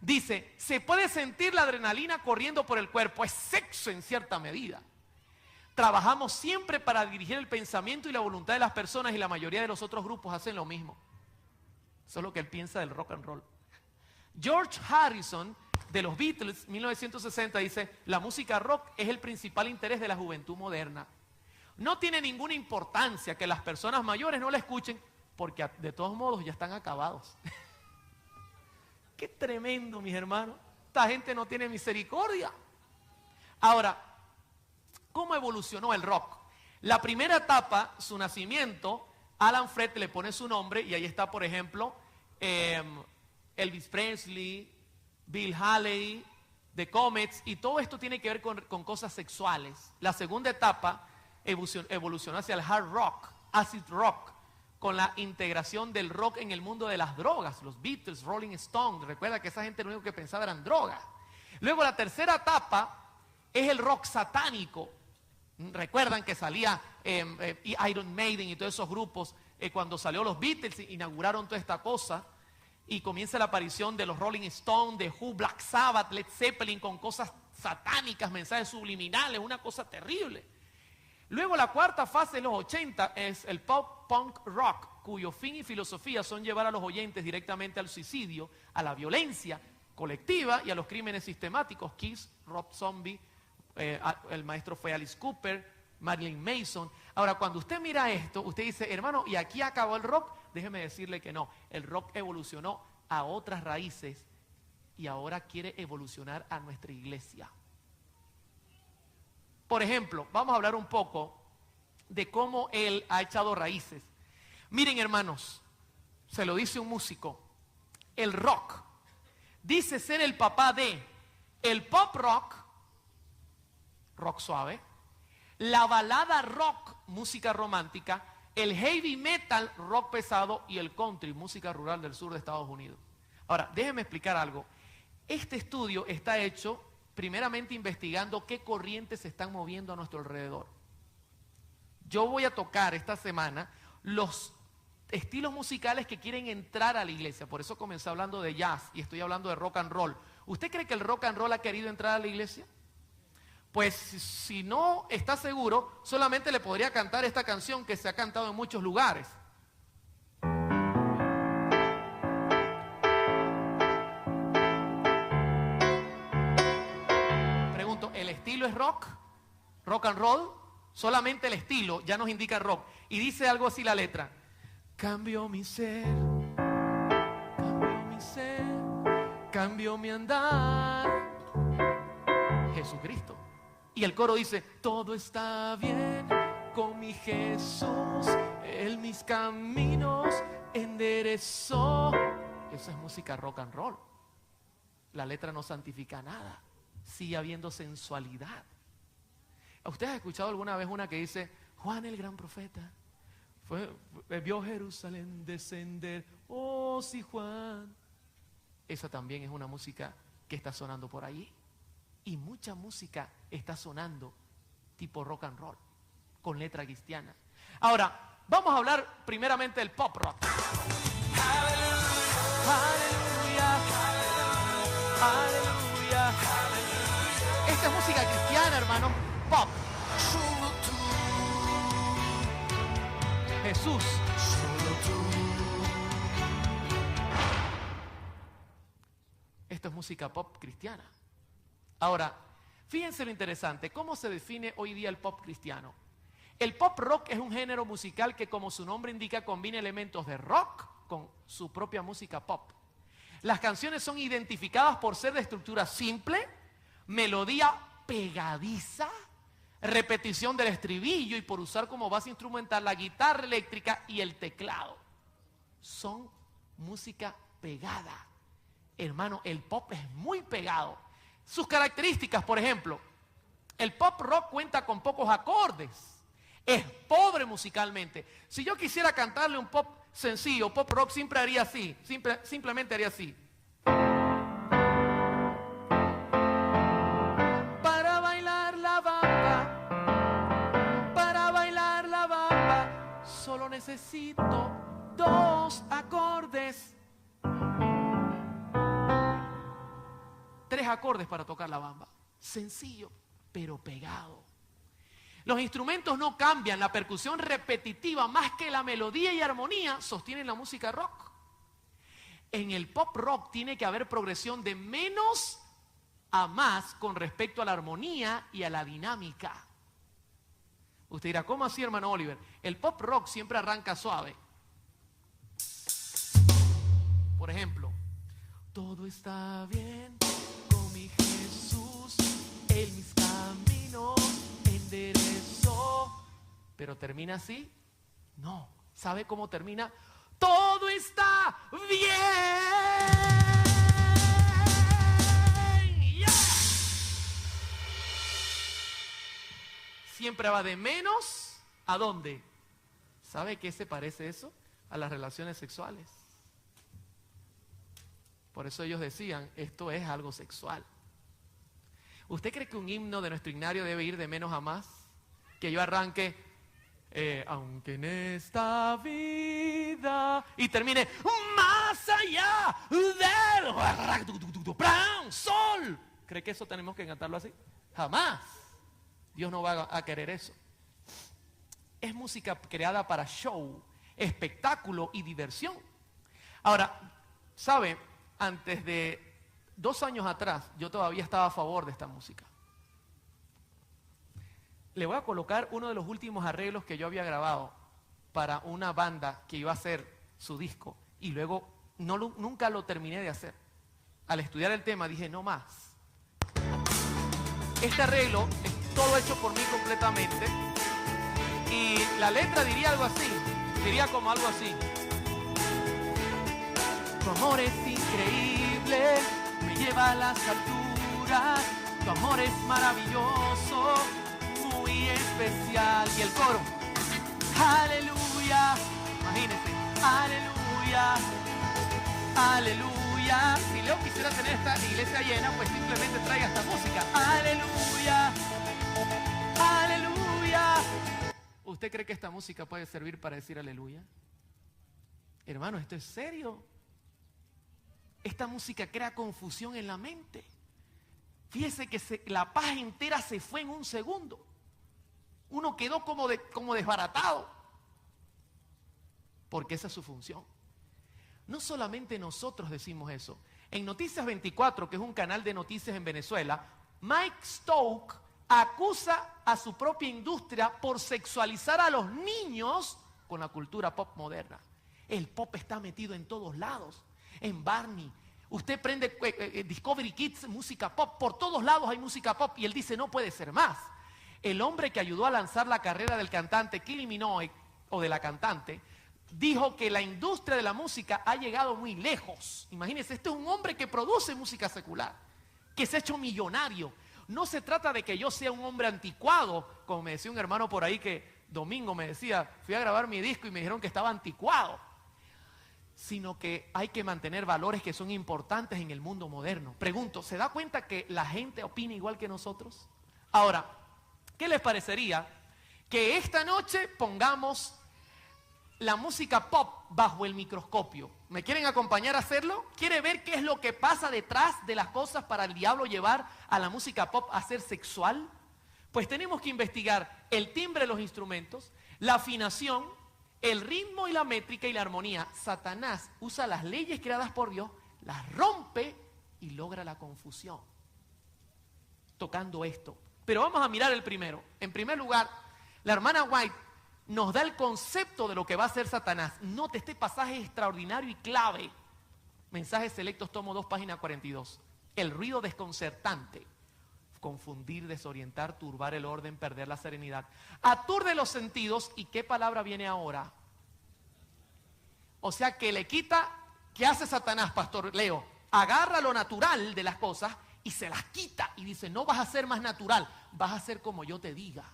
Dice, se puede sentir la adrenalina corriendo por el cuerpo. Es sexo en cierta medida. Trabajamos siempre para dirigir el pensamiento y la voluntad de las personas y la mayoría de los otros grupos hacen lo mismo. Eso es lo que él piensa del rock and roll. George Harrison, de los Beatles, 1960, dice, la música rock es el principal interés de la juventud moderna. No tiene ninguna importancia que las personas mayores no la escuchen, porque de todos modos ya están acabados. Qué tremendo, mis hermanos. Esta gente no tiene misericordia. Ahora, ¿cómo evolucionó el rock? La primera etapa, su nacimiento, Alan Freed le pone su nombre y ahí está, por ejemplo, Elvis Presley, Bill Haley, The Comets, y todo esto tiene que ver con cosas sexuales. La segunda etapa evolucionó hacia el hard rock, acid rock, con la integración del rock en el mundo de las drogas, los Beatles, Rolling Stones. Recuerda que esa gente lo único que pensaba eran drogas. Luego la tercera etapa es el rock satánico. Recuerdan que salía Iron Maiden y todos esos grupos, cuando salió los Beatles inauguraron toda esta cosa. Y comienza la aparición de los Rolling Stones, de Who, Black Sabbath, Led Zeppelin, con cosas satánicas, mensajes subliminales, una cosa terrible. Luego la cuarta fase de los 80 es el pop punk rock, cuyo fin y filosofía son llevar a los oyentes directamente al suicidio, a la violencia colectiva y a los crímenes sistemáticos. Kiss, Rob Zombie, el maestro fue Alice Cooper, Marilyn Manson. Ahora, cuando usted mira esto, usted dice, hermano, ¿y aquí acabó el rock? Déjeme decirle que no, el rock evolucionó a otras raíces y ahora quiere evolucionar a nuestra iglesia. Por ejemplo, vamos a hablar un poco de cómo él ha echado raíces. Miren, hermanos, se lo dice un músico, el rock dice ser el papá de el pop rock, rock suave, la balada rock, música romántica, el heavy metal, rock pesado, y el country, música rural del sur de Estados Unidos. Ahora, déjenme explicar algo. Este estudio está hecho primeramente investigando qué corrientes se están moviendo a nuestro alrededor. Yo voy a tocar esta semana los estilos musicales que quieren entrar a la iglesia. Por eso comencé hablando de jazz y estoy hablando de rock and roll. ¿Usted cree que el rock and roll ha querido entrar a la iglesia? Pues si no está seguro, solamente le podría cantar esta canción que se ha cantado en muchos lugares. Pregunto, ¿el estilo es rock? ¿Rock and roll? Solamente el estilo ya nos indica rock. Y dice algo así la letra. Cambio mi ser, cambio mi andar. Jesucristo. Y el coro dice, todo está bien con mi Jesús, Él mis caminos enderezó. Eso es música rock and roll. La letra no santifica nada, sigue habiendo sensualidad. ¿Usted ha escuchado alguna vez una que dice, Juan el gran profeta vio Jerusalén descender? Oh, sí, Juan. Esa también es una música que está sonando por allí. Y mucha música está sonando tipo rock and roll, con letra cristiana. Ahora, vamos a hablar primeramente del pop rock. Aleluya, aleluya, aleluya. Esta es música cristiana, hermano, pop. Jesús. Esto es música pop cristiana. Ahora, fíjense lo interesante, ¿cómo se define hoy día el pop cristiano? El pop rock es un género musical que, como su nombre indica, combina elementos de rock con su propia música pop. Las canciones son identificadas por ser de estructura simple, melodía pegadiza, repetición del estribillo y por usar como base instrumental la guitarra eléctrica y el teclado. Son música pegada. Hermano, el pop es muy pegado. Sus características, por ejemplo, el pop rock cuenta con pocos acordes, es pobre musicalmente. Si yo quisiera cantarle un pop sencillo, pop rock, siempre haría así, simplemente haría así. Para bailar la bamba, solo necesito 2 acordes. 3 acordes para tocar la bamba. Sencillo, pero pegado. Los instrumentos no cambian, la percusión repetitiva más que la melodía y armonía sostienen la música rock. En el pop rock tiene que haber progresión de menos a más con respecto a la armonía y a la dinámica. Usted dirá, ¿cómo así, hermano Oliver? El pop rock siempre arranca suave. Por ejemplo, todo está bien con mi Jesús, Él mis caminos enderezó. Pero termina así. No. ¿Sabe cómo termina? Todo está bien. Yeah. Siempre va de menos a dónde. ¿Sabe qué se parece eso? A las relaciones sexuales. Por eso ellos decían, esto es algo sexual. ¿Usted cree que un himno de nuestro himnario debe ir de menos a más? Que yo arranque, aunque en esta vida, y termine, más allá del sol. ¿Cree que eso tenemos que cantarlo así? Jamás. Dios no va a querer eso. Es música creada para show, espectáculo y diversión. Ahora, ¿sabe? Antes de 2 años atrás, yo todavía estaba a favor de esta música. Le voy a colocar uno de los últimos arreglos que yo había grabado para una banda que iba a hacer su disco y luego nunca lo terminé de hacer. Al estudiar el tema dije, no más. Este arreglo es todo hecho por mí completamente y la letra diría algo así, diría como algo así. amor es increíble, me lleva a las alturas. Tu amor es maravilloso, muy especial. Y el coro, aleluya, imagínense, aleluya, aleluya. Si Leo quisiera tener esta iglesia llena, pues simplemente traiga esta música. Aleluya, aleluya. ¿Usted cree que esta música puede servir para decir aleluya? Hermano, esto es serio. Esta música crea confusión en la mente. Fíjese que la paz entera se fue en un segundo. Uno quedó como desbaratado. Porque esa es su función. No solamente nosotros decimos eso. En Noticias 24, que es un canal de noticias en Venezuela, Mike Stoke acusa a su propia industria por sexualizar a los niños con la cultura pop moderna. El pop está metido en todos lados. En Barney. Usted prende Discovery Kids, música pop. Por todos lados hay música pop. Y él dice, no puede ser más. El hombre que ayudó a lanzar la carrera del cantante Kylie Minogue, o de la cantante, dijo que la industria de la música ha llegado muy lejos. Imagínense, este es un hombre que produce música secular, que se ha hecho millonario. No se trata de que yo sea un hombre anticuado, como me decía un hermano por ahí que domingo me decía, fui a grabar mi disco y me dijeron que estaba anticuado. Sino que hay que mantener valores que son importantes en el mundo moderno. Pregunto, ¿se da cuenta que la gente opina igual que nosotros? Ahora, ¿qué les parecería que esta noche pongamos la música pop bajo el microscopio? ¿Me quieren acompañar a hacerlo? ¿Quiere ver qué es lo que pasa detrás de las cosas para el diablo llevar a la música pop a ser sexual? Pues tenemos que investigar el timbre de los instrumentos, la afinación, el ritmo y la métrica y la armonía. Satanás usa las leyes creadas por Dios, las rompe y logra la confusión tocando esto. Pero vamos a mirar el primero. En primer lugar, la hermana White nos da el concepto de lo que va a hacer Satanás. Note este pasaje extraordinario y clave. Mensajes Selectos, tomo 2, página 42. El ruido desconcertante. Confundir, desorientar, turbar el orden, perder la serenidad. Aturde los sentidos. ¿Y qué palabra viene ahora? O sea que le quita. ¿Qué hace Satanás, pastor Leo? Agarra lo natural de las cosas y se las quita y dice, no vas a ser más natural, vas a ser como yo te diga.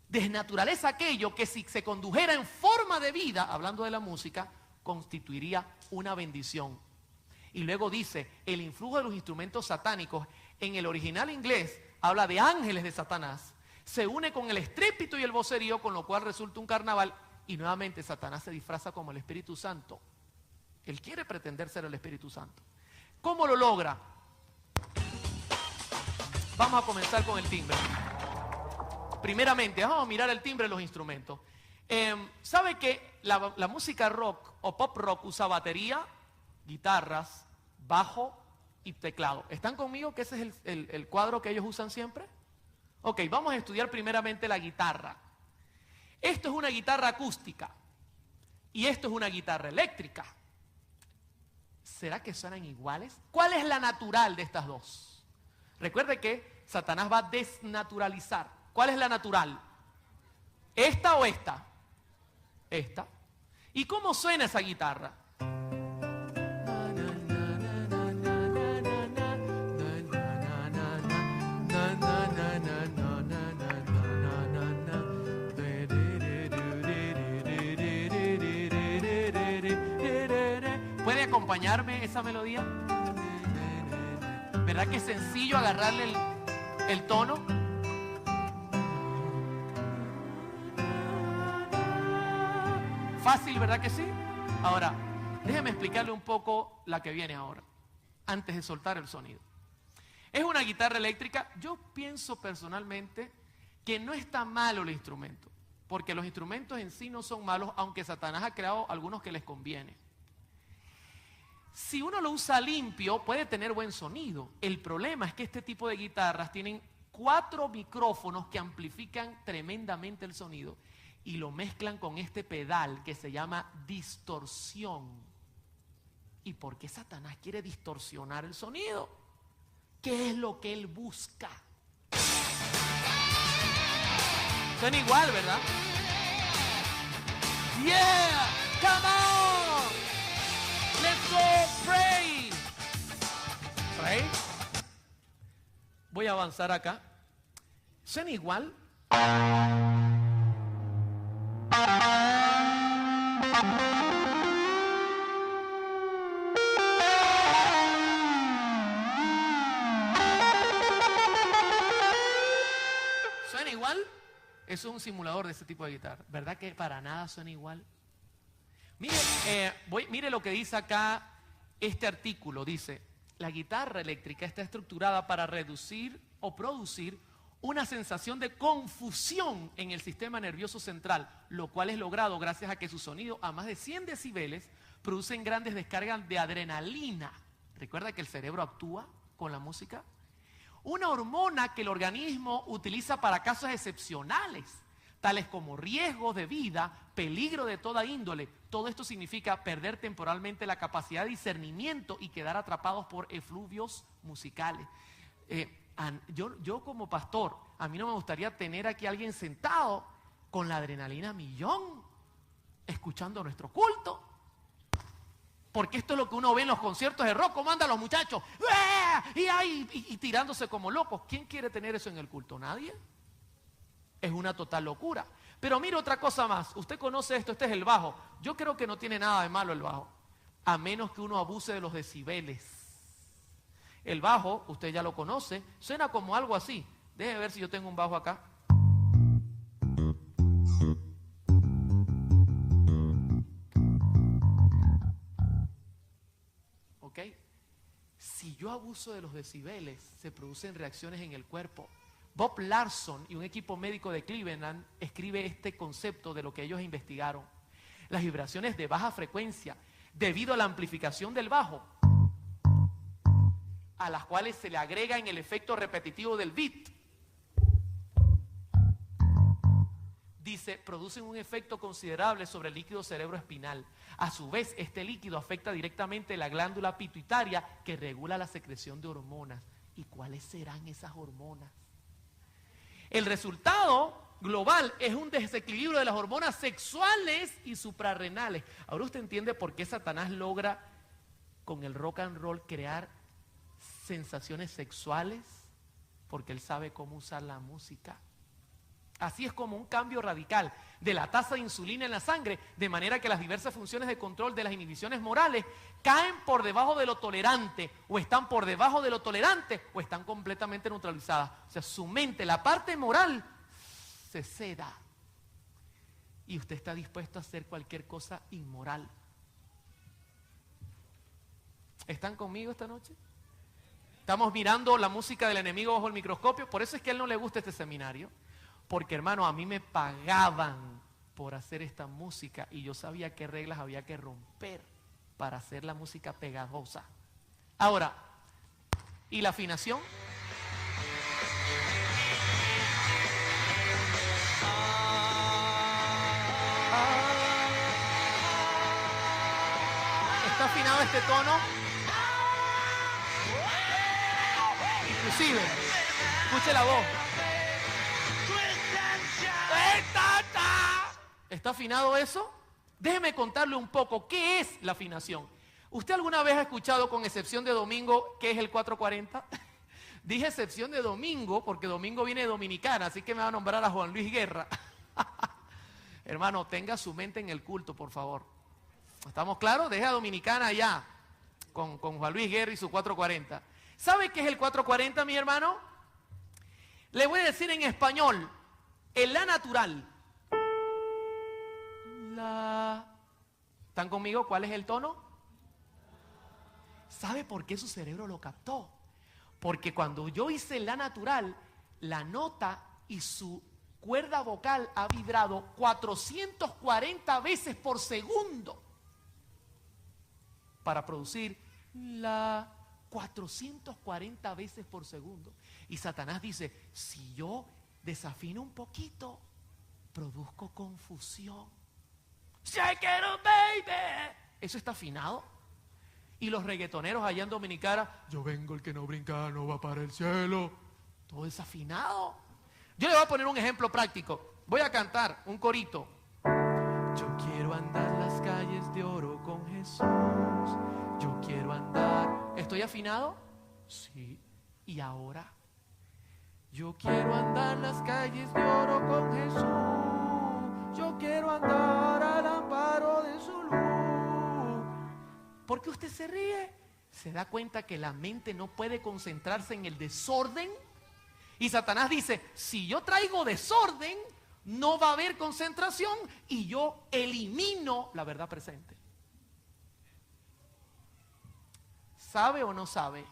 Desnaturaleza aquello que si se condujera en forma de vida, hablando de la música, constituiría una bendición. Y luego dice, el influjo de los instrumentos satánicos, en el original inglés, habla de ángeles de Satanás, se une con el estrépito y el vocerío, con lo cual resulta un carnaval, y nuevamente Satanás se disfraza como el Espíritu Santo. Él quiere pretender ser el Espíritu Santo. ¿Cómo lo logra? Vamos a comenzar con el timbre. Primeramente, vamos a mirar el timbre de los instrumentos. ¿Sabe que la música rock o pop rock usa batería, guitarras, bajo y teclado? ¿Están conmigo que ese es el cuadro que ellos usan siempre? Ok, vamos a estudiar primeramente la guitarra. Esto es una guitarra acústica y esto es una guitarra eléctrica. ¿Será que suenan iguales? ¿Cuál es la natural de estas dos? Recuerde que Satanás va a desnaturalizar. ¿Cuál es la natural? ¿Esta o esta? Esta. ¿Y cómo suena esa guitarra? ¿Puede acompañarme esa melodía? ¿Verdad que es sencillo agarrarle el tono? Fácil, ¿verdad que sí? Ahora, déjeme explicarle un poco la que viene ahora, antes de soltar el sonido. Es una guitarra eléctrica. Yo pienso personalmente que no está malo el instrumento, porque los instrumentos en sí no son malos, aunque Satanás ha creado algunos que les conviene. Si uno lo usa limpio, puede tener buen sonido. El problema es que este tipo de guitarras tienen 4 micrófonos que amplifican tremendamente el sonido y lo mezclan con este pedal que se llama distorsión. ¿Y por qué Satanás quiere distorsionar el sonido? ¿Qué es lo que él busca? Suena igual, ¿verdad? Yeah, come on. voy a avanzar acá. ¿Suena igual? ¿Suena igual? Eso es un simulador de este tipo de guitarra. ¿Verdad que para nada suena igual? Mire lo que dice acá este artículo. Dice, la guitarra eléctrica está estructurada para reducir o producir una sensación de confusión en el sistema nervioso central, lo cual es logrado gracias a que su sonido a más de 100 decibeles producen grandes descargas de adrenalina. Recuerda que el cerebro actúa con la música. Una hormona que el organismo utiliza para casos excepcionales, tales como riesgos de vida, peligro de toda índole. Todo esto significa perder temporalmente la capacidad de discernimiento y quedar atrapados por efluvios musicales. Yo como pastor, a mí no me gustaría tener aquí a alguien sentado con la adrenalina a millón, escuchando nuestro culto. Porque esto es lo que uno ve en los conciertos de rock, como andan los muchachos, y tirándose como locos. ¿Quién quiere tener eso en el culto? ¿Nadie? Es una total locura. Pero mire otra cosa más, usted conoce esto, este es el bajo. Yo creo que no tiene nada de malo el bajo, a menos que uno abuse de los decibeles. El bajo, usted ya lo conoce, suena como algo así. Déjeme ver si yo tengo un bajo acá. ¿Ok? Si yo abuso de los decibeles, se producen reacciones en el cuerpo. Bob Larson y un equipo médico de Cleveland escribe este concepto de lo que ellos investigaron. Las vibraciones de baja frecuencia, debido a la amplificación del bajo, a las cuales se le agrega en el efecto repetitivo del beat, dice, producen un efecto considerable sobre el líquido cerebroespinal. A su vez, este líquido afecta directamente la glándula pituitaria que regula la secreción de hormonas. ¿Y cuáles serán esas hormonas? El resultado global es un desequilibrio de las hormonas sexuales y suprarrenales. Ahora usted entiende por qué Satanás logra con el rock and roll crear sensaciones sexuales, porque él sabe cómo usar la música. Así es como un cambio radical de la tasa de insulina en la sangre, de manera que las diversas funciones de control de las inhibiciones morales caen por debajo de lo tolerante, o están por debajo de lo tolerante, o están completamente neutralizadas. O sea, su mente, la parte moral, se ceda. Y usted está dispuesto a hacer cualquier cosa inmoral. ¿Están conmigo esta noche? Estamos mirando la música del enemigo bajo el microscopio. Por eso es que a él no le gusta este seminario. Porque, hermano, a mí me pagaban por hacer esta música y yo sabía qué reglas había que romper para hacer la música pegajosa. Ahora, ¿y la afinación? ¿Está afinado este tono? Inclusive, escuche la voz. ¿Está afinado eso? Déjeme contarle un poco qué es la afinación. ¿Usted alguna vez ha escuchado, con excepción de domingo, qué es el 440? Dije excepción de domingo porque domingo viene de Dominicana, así que me va a nombrar a Juan Luis Guerra. Hermano, tenga su mente en el culto, por favor. ¿Estamos claros? Deje a Dominicana allá con Juan Luis Guerra y su 440. ¿Sabe qué es el 440, mi hermano? Le voy a decir en español, el la natural. La. ¿Están conmigo? ¿Cuál es el tono? ¿Sabe por qué su cerebro lo captó? Porque cuando yo hice la natural, la nota y su cuerda vocal ha vibrado 440 veces por segundo para producir la 440 veces por segundo. Y Satanás dice, si yo desafino un poquito, produzco confusión. Shake it up, baby. ¿Eso está afinado? Y los reggaetoneros allá en Dominicana, yo vengo el que no brinca, no va para el cielo. Todo desafinado. Yo le voy a poner un ejemplo práctico. Voy a cantar un corito. Yo quiero andar las calles de oro con Jesús. Yo quiero andar. ¿Estoy afinado? Sí. ¿Y ahora? Yo quiero andar las calles de oro con Jesús. Yo quiero andar al amparo de su luz. ¿Por qué usted se ríe? ¿Se da cuenta que la mente no puede concentrarse en el desorden? Y Satanás dice, si yo traigo desorden, no va a haber concentración y yo elimino la verdad presente. ¿Sabe o no sabe?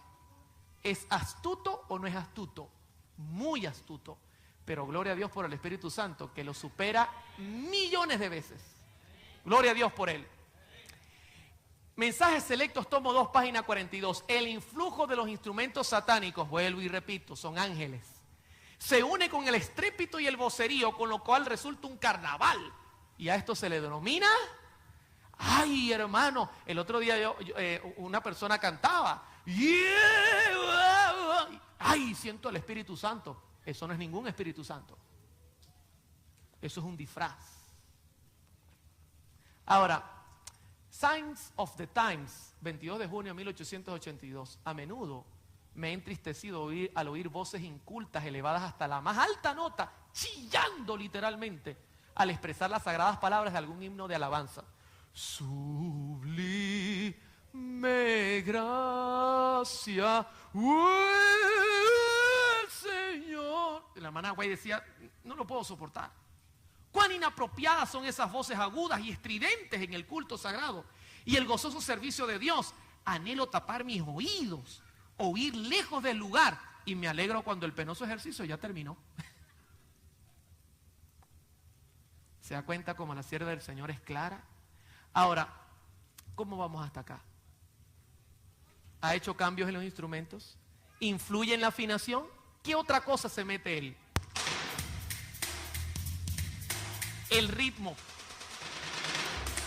¿Es astuto o no es astuto? Muy astuto. Pero gloria a Dios por el Espíritu Santo, que lo supera millones de veces. Gloria a Dios por él. Mensajes selectos, tomo 2, página 42. El influjo de los instrumentos satánicos, vuelvo y repito, son ángeles. Se une con el estrépito y el vocerío, con lo cual resulta un carnaval. Y a esto se le denomina... Ay, hermano, el otro día una persona cantaba. Ay, siento el Espíritu Santo. Eso no es ningún Espíritu Santo. Eso es un disfraz. Ahora, Signs of the Times, 22 de junio de 1882. A menudo me he entristecido al oír voces incultas elevadas hasta la más alta nota, chillando literalmente, al expresar las sagradas palabras de algún himno de alabanza. Sublime gracia, el Señor. La hermana Güey decía, no lo puedo soportar. Cuán inapropiadas son esas voces agudas y estridentes en el culto sagrado y el gozoso servicio de Dios. Anhelo tapar mis oídos, oír lejos del lugar, y me alegro cuando el penoso ejercicio ya terminó. ¿Se da cuenta cómo la sierva del Señor es clara? Ahora, ¿cómo vamos hasta acá? ¿Ha hecho cambios en los instrumentos? ¿Influye en la afinación? ¿Qué otra cosa se mete él? El ritmo.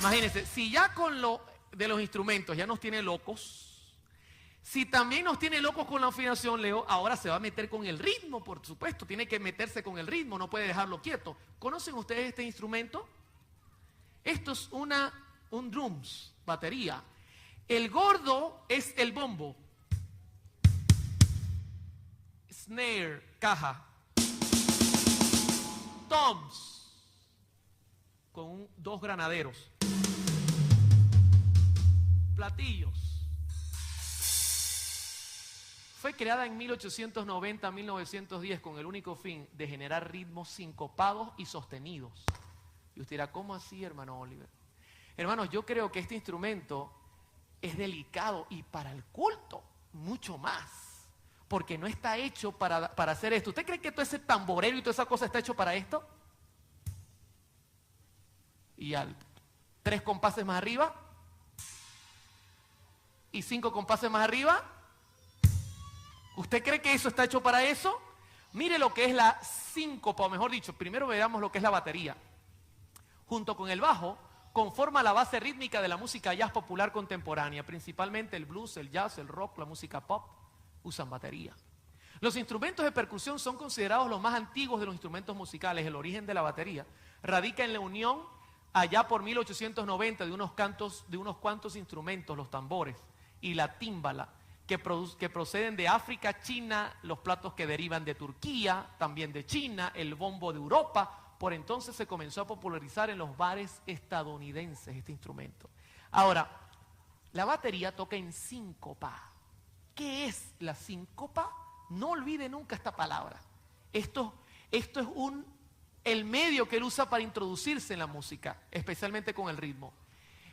Imagínense, si ya con lo de los instrumentos ya nos tiene locos, si también nos tiene locos con la afinación, Leo, ahora se va a meter con el ritmo, por supuesto, tiene que meterse con el ritmo, no puede dejarlo quieto. ¿Conocen ustedes este instrumento? Esto es un drums, batería. El gordo es el bombo. Snare, caja. Toms, con 2 granaderos. Platillos. Fue creada en 1890-1910 con el único fin de generar ritmos sincopados y sostenidos. Y usted dirá, ¿cómo así, hermano Oliver? Hermanos, yo creo que este instrumento es delicado y para el culto mucho más, porque no está hecho para hacer esto. ¿Usted cree que todo ese tamborero y toda esa cosa está hecho para esto? Y al 3 compases más arriba y 5 compases más arriba, ¿usted cree que eso está hecho para eso? Mire lo que es la síncopa, o mejor dicho, primero veamos lo que es la batería. Junto con el bajo, conforma la base rítmica de la música jazz popular contemporánea. Principalmente el blues, el jazz, el rock, la música pop, usan batería. Los instrumentos de percusión son considerados los más antiguos de los instrumentos musicales. El origen de la batería radica en la unión, allá por 1890, de unos cuantos instrumentos, los tambores y la tímbala, que proceden de África, China, los platos que derivan de Turquía, también de China, el bombo de Europa. Por entonces se comenzó a popularizar en los bares estadounidenses este instrumento. Ahora, la batería toca en síncopa. ¿Qué es la síncopa? No olvide nunca esta palabra. Esto es el medio que él usa para introducirse en la música, especialmente con el ritmo.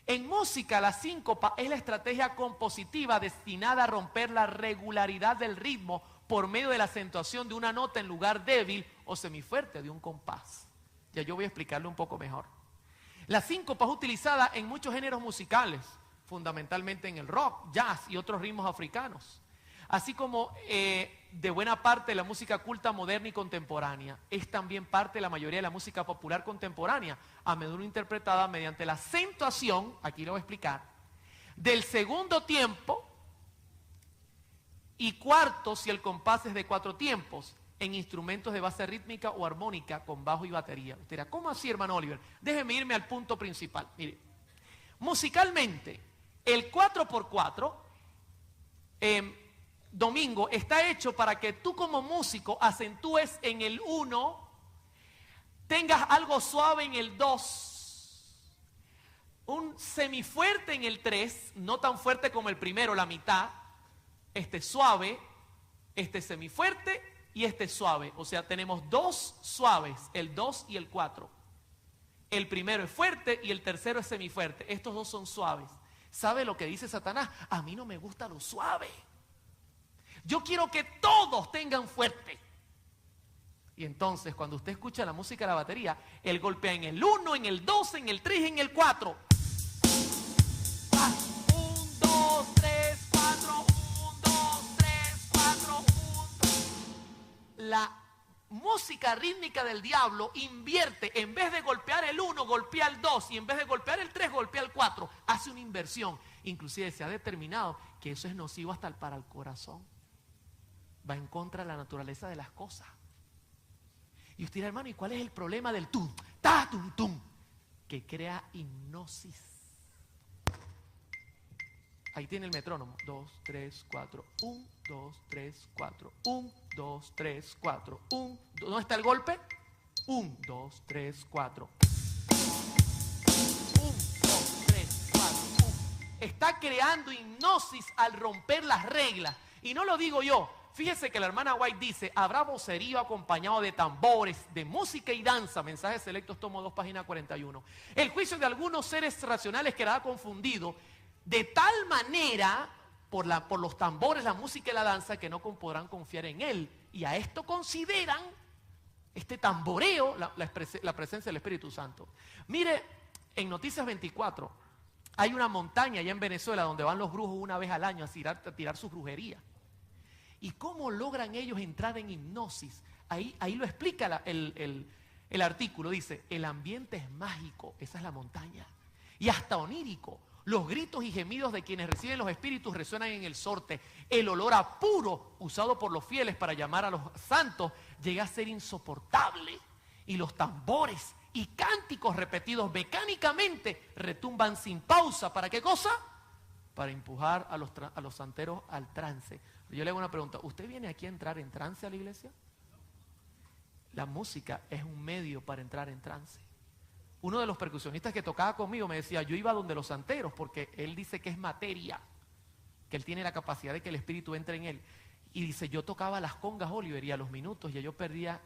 En música, la síncopa es la estrategia compositiva destinada a romper la regularidad del ritmo por medio de la acentuación de una nota en lugar débil o semifuerte de un compás. Ya yo voy a explicarlo un poco mejor. La síncopa es utilizada en muchos géneros musicales, fundamentalmente en el rock, jazz y otros ritmos africanos, así como de buena parte de la música culta moderna y contemporánea. Es también parte de la mayoría de la música popular contemporánea, a menudo interpretada mediante la acentuación, aquí lo voy a explicar, del segundo tiempo y cuarto si el compás es de 4 tiempos, en instrumentos de base rítmica o armónica con bajo y batería. Usted dirá, ¿cómo así, hermano Oliver? Déjeme irme al punto principal. Mire, musicalmente, el 4x4 domingo está hecho para que tú como músico acentúes en el 1, tengas algo suave en el 2, un semifuerte en el 3, no tan fuerte como el primero, la mitad, suave, semifuerte y suave. O sea, tenemos 2 suaves, el 2 y el 4. El primero es fuerte y el tercero es semifuerte. Estos 2 son suaves. ¿Sabe lo que dice Satanás? A mí no me gusta lo suave. Yo quiero que todos tengan fuerte. Y entonces, cuando usted escucha la música de la batería, él golpea en el 1, en el 2, en el 3 y en el 4. 1, 2, 3, 4, 1, 2, 3, 4, 1. La música rítmica del diablo invierte, en vez de golpear el 1, golpea el 2, y en vez de golpear el 3, golpea el 4. Hace una inversión. Inclusive se ha determinado que eso es nocivo hasta para el corazón. Va en contra de la naturaleza de las cosas. Y usted dirá, hermano, ¿y cuál es el problema del tum, ta, tum, tum? Que crea hipnosis. Ahí tiene el metrónomo. 2, 3, 4. 1, 2, 3, 4. 1, 2, 3, 4. 1, ¿dónde está el golpe? 1, 2, 3, 4. 1, 2, 3, 4. 1. Está creando hipnosis al romper las reglas. Y no lo digo yo. Fíjese que la hermana White dice, habrá vocerío acompañado de tambores, de música y danza. Mensajes selectos, tomo 2, página 41. El juicio de algunos seres racionales quedará confundido de tal manera por los tambores, la música y la danza que no podrán confiar en él. Y a esto consideran este tamboreo la presencia del Espíritu Santo. Mire, en Noticias 24 hay una montaña allá en Venezuela donde van los brujos una vez al año a tirar sus brujerías. ¿Y cómo logran ellos entrar en hipnosis? Ahí lo explica el artículo. Dice, el ambiente es mágico, esa es la montaña, y hasta onírico. Los gritos y gemidos de quienes reciben los espíritus resuenan en el sorte. El olor a puro usado por los fieles para llamar a los santos llega a ser insoportable. Y los tambores y cánticos repetidos mecánicamente retumban sin pausa. ¿Para qué cosa? Para empujar a los santeros al trance. Yo le hago una pregunta, ¿usted viene aquí a entrar en trance a la iglesia? La música es un medio para entrar en trance. Uno de los percusionistas que tocaba conmigo me decía, yo iba donde los santeros, porque él dice que es materia, que él tiene la capacidad de que el espíritu entre en él. Y dice, yo tocaba las congas, Oliver, y a los minutos ya yo perdía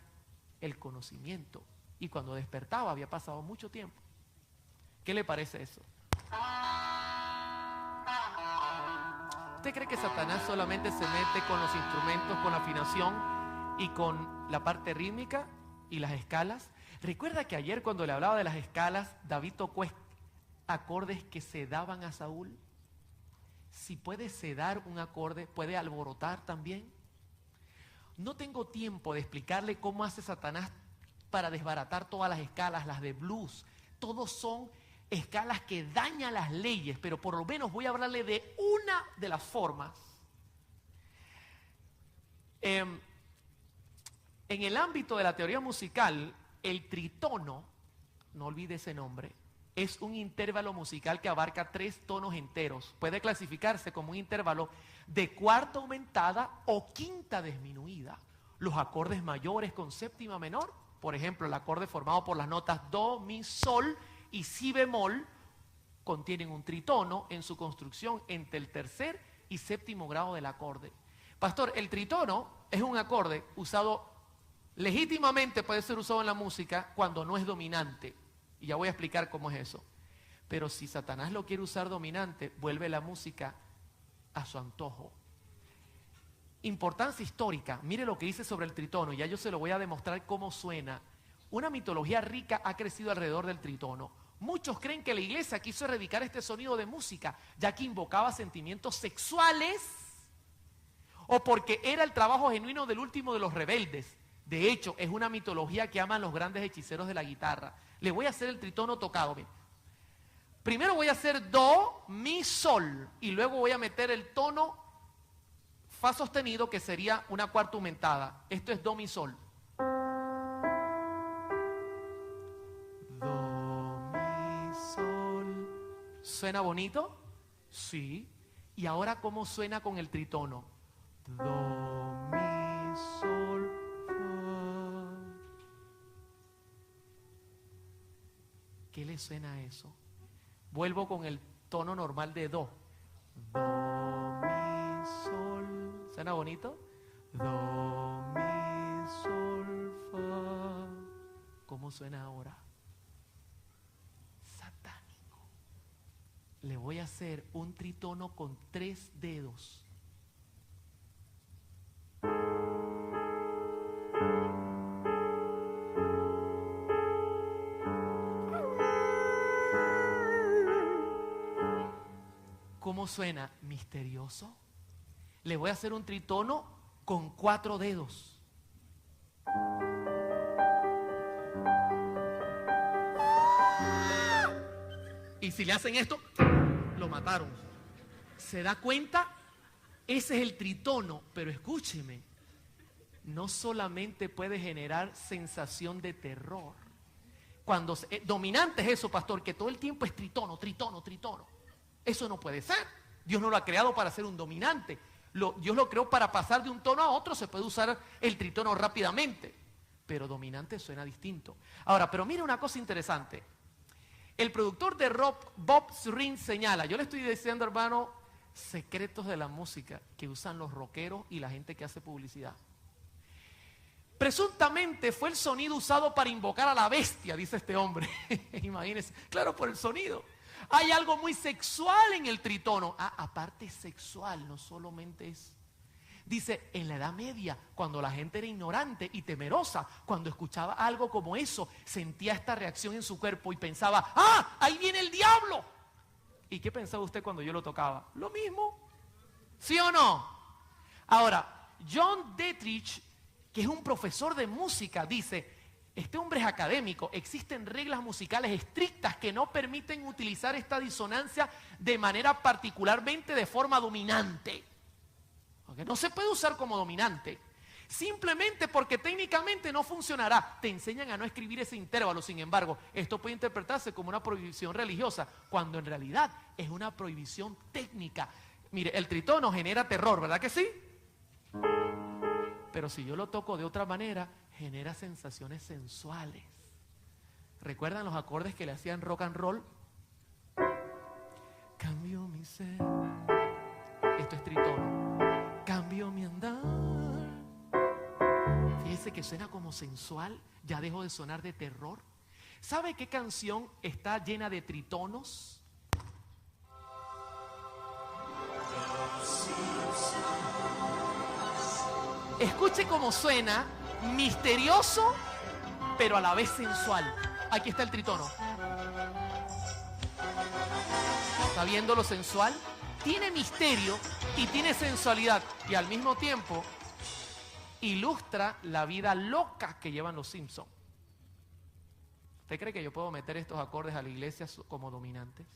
el conocimiento. Y cuando despertaba había pasado mucho tiempo. ¿Qué le parece eso? ¿Usted cree que Satanás solamente se mete con los instrumentos, con la afinación y con la parte rítmica y las escalas? Recuerda que ayer cuando le hablaba de las escalas, David tocó acordes que sedaban a Saúl. Si puede sedar un acorde, puede alborotar también. No tengo tiempo de explicarle cómo hace Satanás para desbaratar todas las escalas, las de blues. Todos son escalas que dañan las leyes, pero por lo menos voy a hablarle de una de las formas. En el ámbito de la teoría musical, el tritono, no olvide ese nombre, es un intervalo musical que abarca 3 tonos enteros. Puede clasificarse como un intervalo de cuarta aumentada o quinta disminuida. Los acordes mayores con séptima menor, por ejemplo, el acorde formado por las notas do, mi, sol y si bemol, contienen un tritono en su construcción entre el tercer y séptimo grado del acorde. Pastor, el tritono es un acorde usado legítimamente, puede ser usado en la música cuando no es dominante. Y ya voy a explicar cómo es eso. Pero si Satanás lo quiere usar dominante, vuelve la música a su antojo. Importancia histórica. Mire lo que dice sobre el tritono. Ya yo se lo voy a demostrar cómo suena. Una mitología rica ha crecido alrededor del tritono. Muchos creen que la iglesia quiso erradicar este sonido de música, ya que invocaba sentimientos sexuales o porque era el trabajo genuino del último de los rebeldes. De hecho, es una mitología que aman los grandes hechiceros de la guitarra. Le voy a hacer el tritono tocado. Bien. Primero voy a hacer do, mi, sol y luego voy a meter el tono fa sostenido que sería una cuarta aumentada. Esto es do, mi, sol. Do, mi, sol. ¿Suena bonito? Sí. ¿Y ahora cómo suena con el tritono? do, mi, sol, fa. ¿Qué le suena a eso? Vuelvo con el tono normal de do. Do, mi, sol. ¿Suena bonito? Do, mi, sol, fa. ¿Cómo suena ahora? Satánico. Le voy a hacer un tritono con 3 dedos. ¿Cómo suena? Misterioso. Le voy a hacer un tritono con 4 dedos. Y si le hacen esto, lo mataron. ¿Se da cuenta? Ese es el tritono. Pero escúcheme, no solamente puede generar sensación de terror. Cuando dominante es eso, pastor, que todo el tiempo es tritono, tritono, tritono. Eso no puede ser. Dios no lo ha creado para ser un dominante. Dios lo creó para pasar de un tono a otro. Se puede usar el tritono rápidamente, pero dominante suena distinto. Ahora, pero mire una cosa interesante. El productor de rock, Bob Ezrin, señala, yo le estoy diciendo, hermano, secretos de la música que usan los rockeros y la gente que hace publicidad. Presuntamente fue el sonido usado para invocar a la bestia, dice este hombre. Imagínense, claro, por el sonido. Hay algo muy sexual en el tritono. Aparte sexual, no solamente es. Dice, en la Edad Media, cuando la gente era ignorante y temerosa, cuando escuchaba algo como eso, sentía esta reacción en su cuerpo y pensaba, ahí viene el diablo. ¿Y qué pensaba usted cuando yo lo tocaba? Lo mismo. ¿Sí o no? Ahora, John Dietrich, que es un profesor de música, dice, este hombre es académico, existen reglas musicales estrictas que no permiten utilizar esta disonancia de manera particularmente de forma dominante. Okay, no se puede usar como dominante, simplemente porque técnicamente no funcionará. Te enseñan a no escribir ese intervalo, sin embargo, esto puede interpretarse como una prohibición religiosa, cuando en realidad es una prohibición técnica. Mire, el tritono genera terror, ¿verdad que sí? Pero si yo lo toco de otra manera, genera sensaciones sensuales. ¿Recuerdan los acordes que le hacían rock and roll? Cambio mi ser. Esto es tritono. Cambio mi andar. Fíjese que suena como sensual. Ya dejó de sonar de terror. ¿Sabe qué canción está llena de tritonos? Escuche cómo suena, misterioso, pero a la vez sensual. Aquí está el tritono. ¿Está viendo lo sensual? Tiene misterio y tiene sensualidad. Y al mismo tiempo ilustra la vida loca que llevan los Simpsons. ¿Usted cree que yo puedo meter estos acordes a la iglesia como dominantes?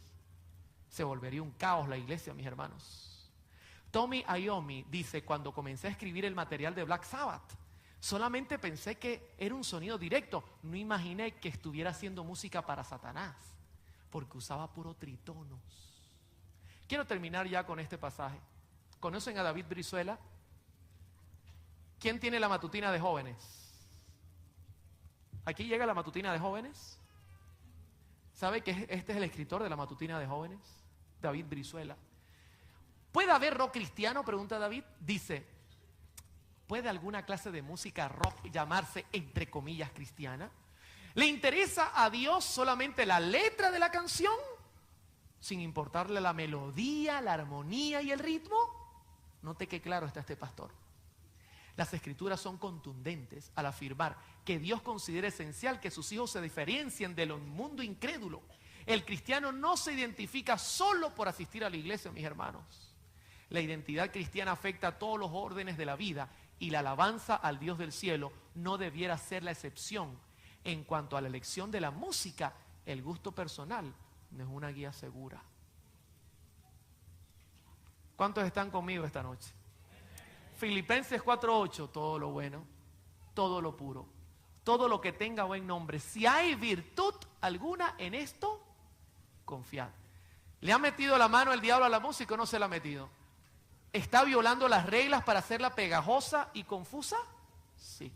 Se volvería un caos la iglesia, mis hermanos. Tommy Iommi dice, cuando comencé a escribir el material de Black Sabbath, solamente pensé que era un sonido directo. No imaginé que estuviera haciendo música para Satanás, porque usaba puro tritonos. Quiero terminar ya con este pasaje. ¿Conocen a David Brizuela? ¿Quién tiene la matutina de jóvenes? ¿Aquí llega la matutina de jóvenes? ¿Sabe que este es el escritor de la matutina de jóvenes? David Brizuela. ¿Puede haber rock cristiano? Pregunta David. Dice, ¿puede alguna clase de música rock llamarse entre comillas cristiana? ¿Le interesa a Dios solamente la letra de la canción, sin importarle la melodía, la armonía y el ritmo? Note qué claro está este pastor. Las escrituras son contundentes al afirmar que Dios considera esencial que sus hijos se diferencien del mundo incrédulo. El cristiano no se identifica solo por asistir a la iglesia, mis hermanos. La identidad cristiana afecta a todos los órdenes de la vida y la alabanza al Dios del cielo no debiera ser la excepción. En cuanto a la elección de la música, el gusto personal no es una guía segura. ¿Cuántos están conmigo esta noche? Filipenses 4:8, todo lo bueno, todo lo puro, todo lo que tenga buen nombre. Si hay virtud alguna en esto, confiad. ¿Le ha metido la mano el diablo a la música o no se la ha metido? ¿Está violando las reglas para hacerla pegajosa y confusa? Sí.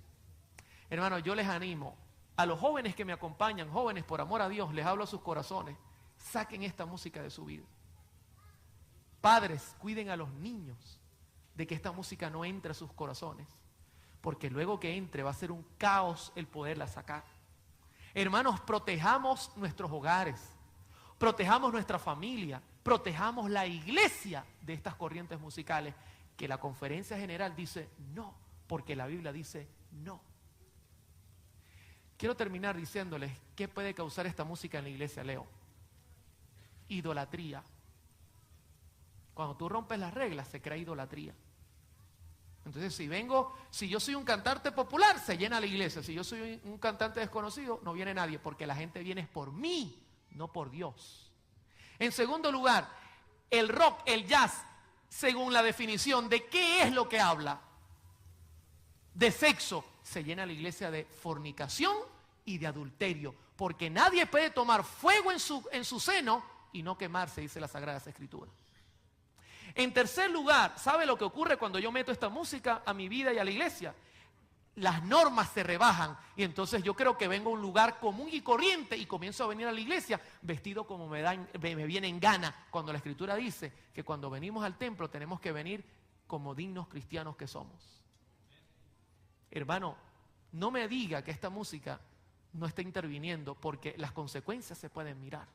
Hermano, yo les animo a los jóvenes que me acompañan, jóvenes por amor a Dios, les hablo a sus corazones, saquen esta música de su vida. Padres, cuiden a los niños de que esta música no entre a sus corazones, porque luego que entre va a ser un caos el poderla sacar. Hermanos, protejamos nuestros hogares, protejamos nuestra familia, protejamos la iglesia de estas corrientes musicales que la conferencia general dice no, porque la Biblia dice no. Quiero terminar diciéndoles qué puede causar esta música en la iglesia, Leo. Idolatría. Cuando tú rompes las reglas se crea idolatría. Entonces si yo soy un cantante popular, se llena la iglesia. Si yo soy un cantante desconocido, no viene nadie, porque la gente viene por mí, no por Dios. En segundo lugar, el rock, el jazz, según la definición de qué es lo que habla, de sexo, se llena la iglesia de fornicación y de adulterio, porque nadie puede tomar fuego en su seno y no quemarse, dice las Sagradas Escrituras. En tercer lugar, ¿sabe lo que ocurre cuando yo meto esta música a mi vida y a la iglesia? Las normas se rebajan y entonces yo creo que vengo a un lugar común y corriente y comienzo a venir a la iglesia vestido como me viene en gana, cuando la Escritura dice que cuando venimos al templo tenemos que venir como dignos cristianos que somos. Hermano, no me diga que esta música no está interviniendo, porque las consecuencias se pueden mirar.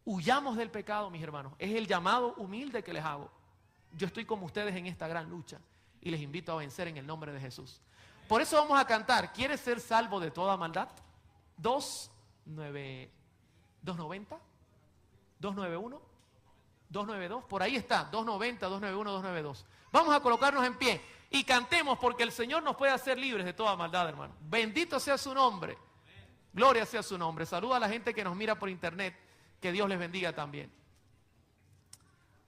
Huyamos del pecado, mis hermanos. Es el llamado humilde que les hago. Yo estoy como ustedes en esta gran lucha y les invito a vencer en el nombre de Jesús. Por eso vamos a cantar, ¿quieres ser salvo de toda maldad? 290, 291, 292, por ahí está, 290, 291, 292. Vamos a colocarnos en pie y cantemos, porque el Señor nos puede hacer libres de toda maldad, hermano. Bendito sea su nombre. Gloria sea su nombre. Saluda a la gente que nos mira por internet. Que Dios les bendiga también.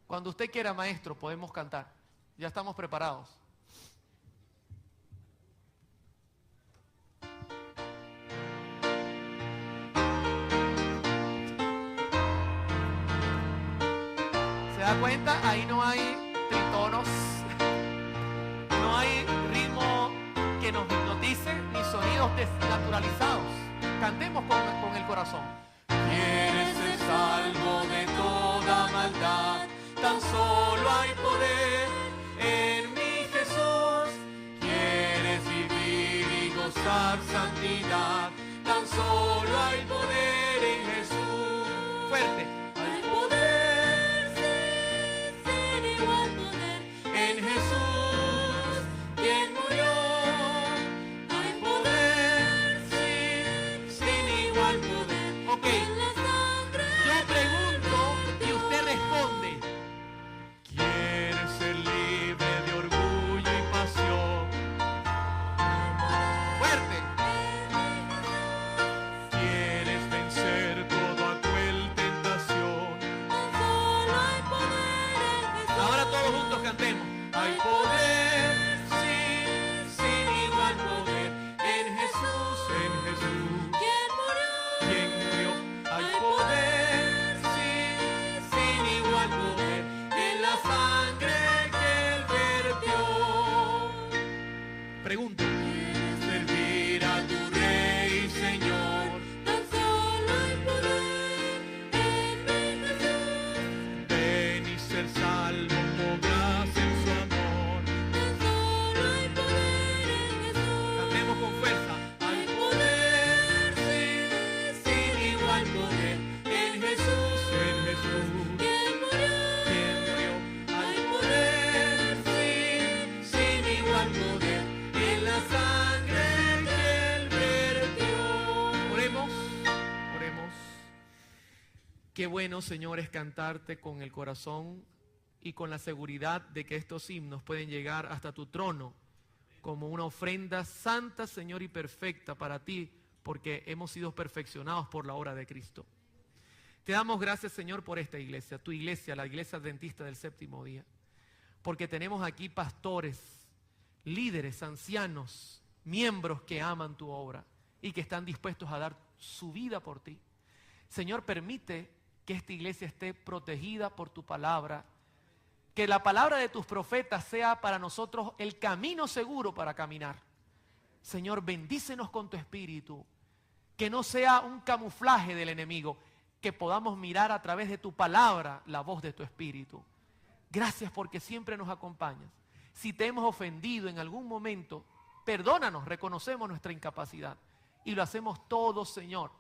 Cuando usted quiera, maestro, podemos cantar. Ya estamos preparados. ¿Se da cuenta? Ahí no hay tritonos, no hay ritmo que nos hipnotice, ni sonidos desnaturalizados. Cantemos con el corazón. Quieres ser salvo de toda maldad, tan solo hay poder en mi Jesús. Quieres vivir y gozar santidad, tan solo hay poder en Jesús. Fuerte. Hay poder, sí, sin igual poder en Jesús, quien murió. Hay poder, sí, sin igual poder. Ok. Yo pregunto y usted responde. Quieres ser libre de orgullo y pasión. Fuerte. Quieres vencer toda cruel tentación. Ahora todos juntos cantemos. Hay poder, sí, sin igual poder en Jesús, quien murió. Hay poder, sí, sin igual poder en la sangre que él vertió. Pregunto. Servir a tu Rey, Señor, tan solo hay poder en mi Jesús. Ven y ser salvo, podrás en su amor. Tan solo hay poder en Jesús. Cantemos con fuerza. Hay poder, sí, sin igual poder en Jesús, quien murió. Hay poder, sí, sin igual poder en la sangre que él vertió. Oremos. Oremos. Qué bueno, Señor, es cantarte con el corazón y con la seguridad de que estos himnos pueden llegar hasta tu trono como una ofrenda santa, Señor, y perfecta para ti, porque hemos sido perfeccionados por la obra de Cristo. Te damos gracias, Señor, por esta iglesia, tu iglesia, la iglesia adventista del séptimo día, porque tenemos aquí pastores, líderes, ancianos, miembros que aman tu obra y que están dispuestos a dar su vida por ti. Señor, permite que esta iglesia esté protegida por tu palabra, Que la palabra de tus profetas sea para nosotros el camino seguro para caminar. Señor, bendícenos con tu espíritu. Que no sea un camuflaje del enemigo. Que podamos mirar a través de tu palabra la voz de tu espíritu. Gracias porque siempre nos acompañas. Si te hemos ofendido en algún momento, perdónanos, reconocemos nuestra incapacidad. Y lo hacemos todos, Señor,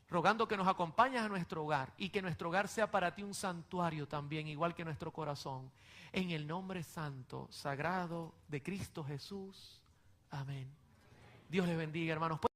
rogando que nos acompañes a nuestro hogar y que nuestro hogar sea para ti un santuario también, igual que nuestro corazón. En el nombre santo, sagrado de Cristo Jesús. Amén. Dios les bendiga, hermanos.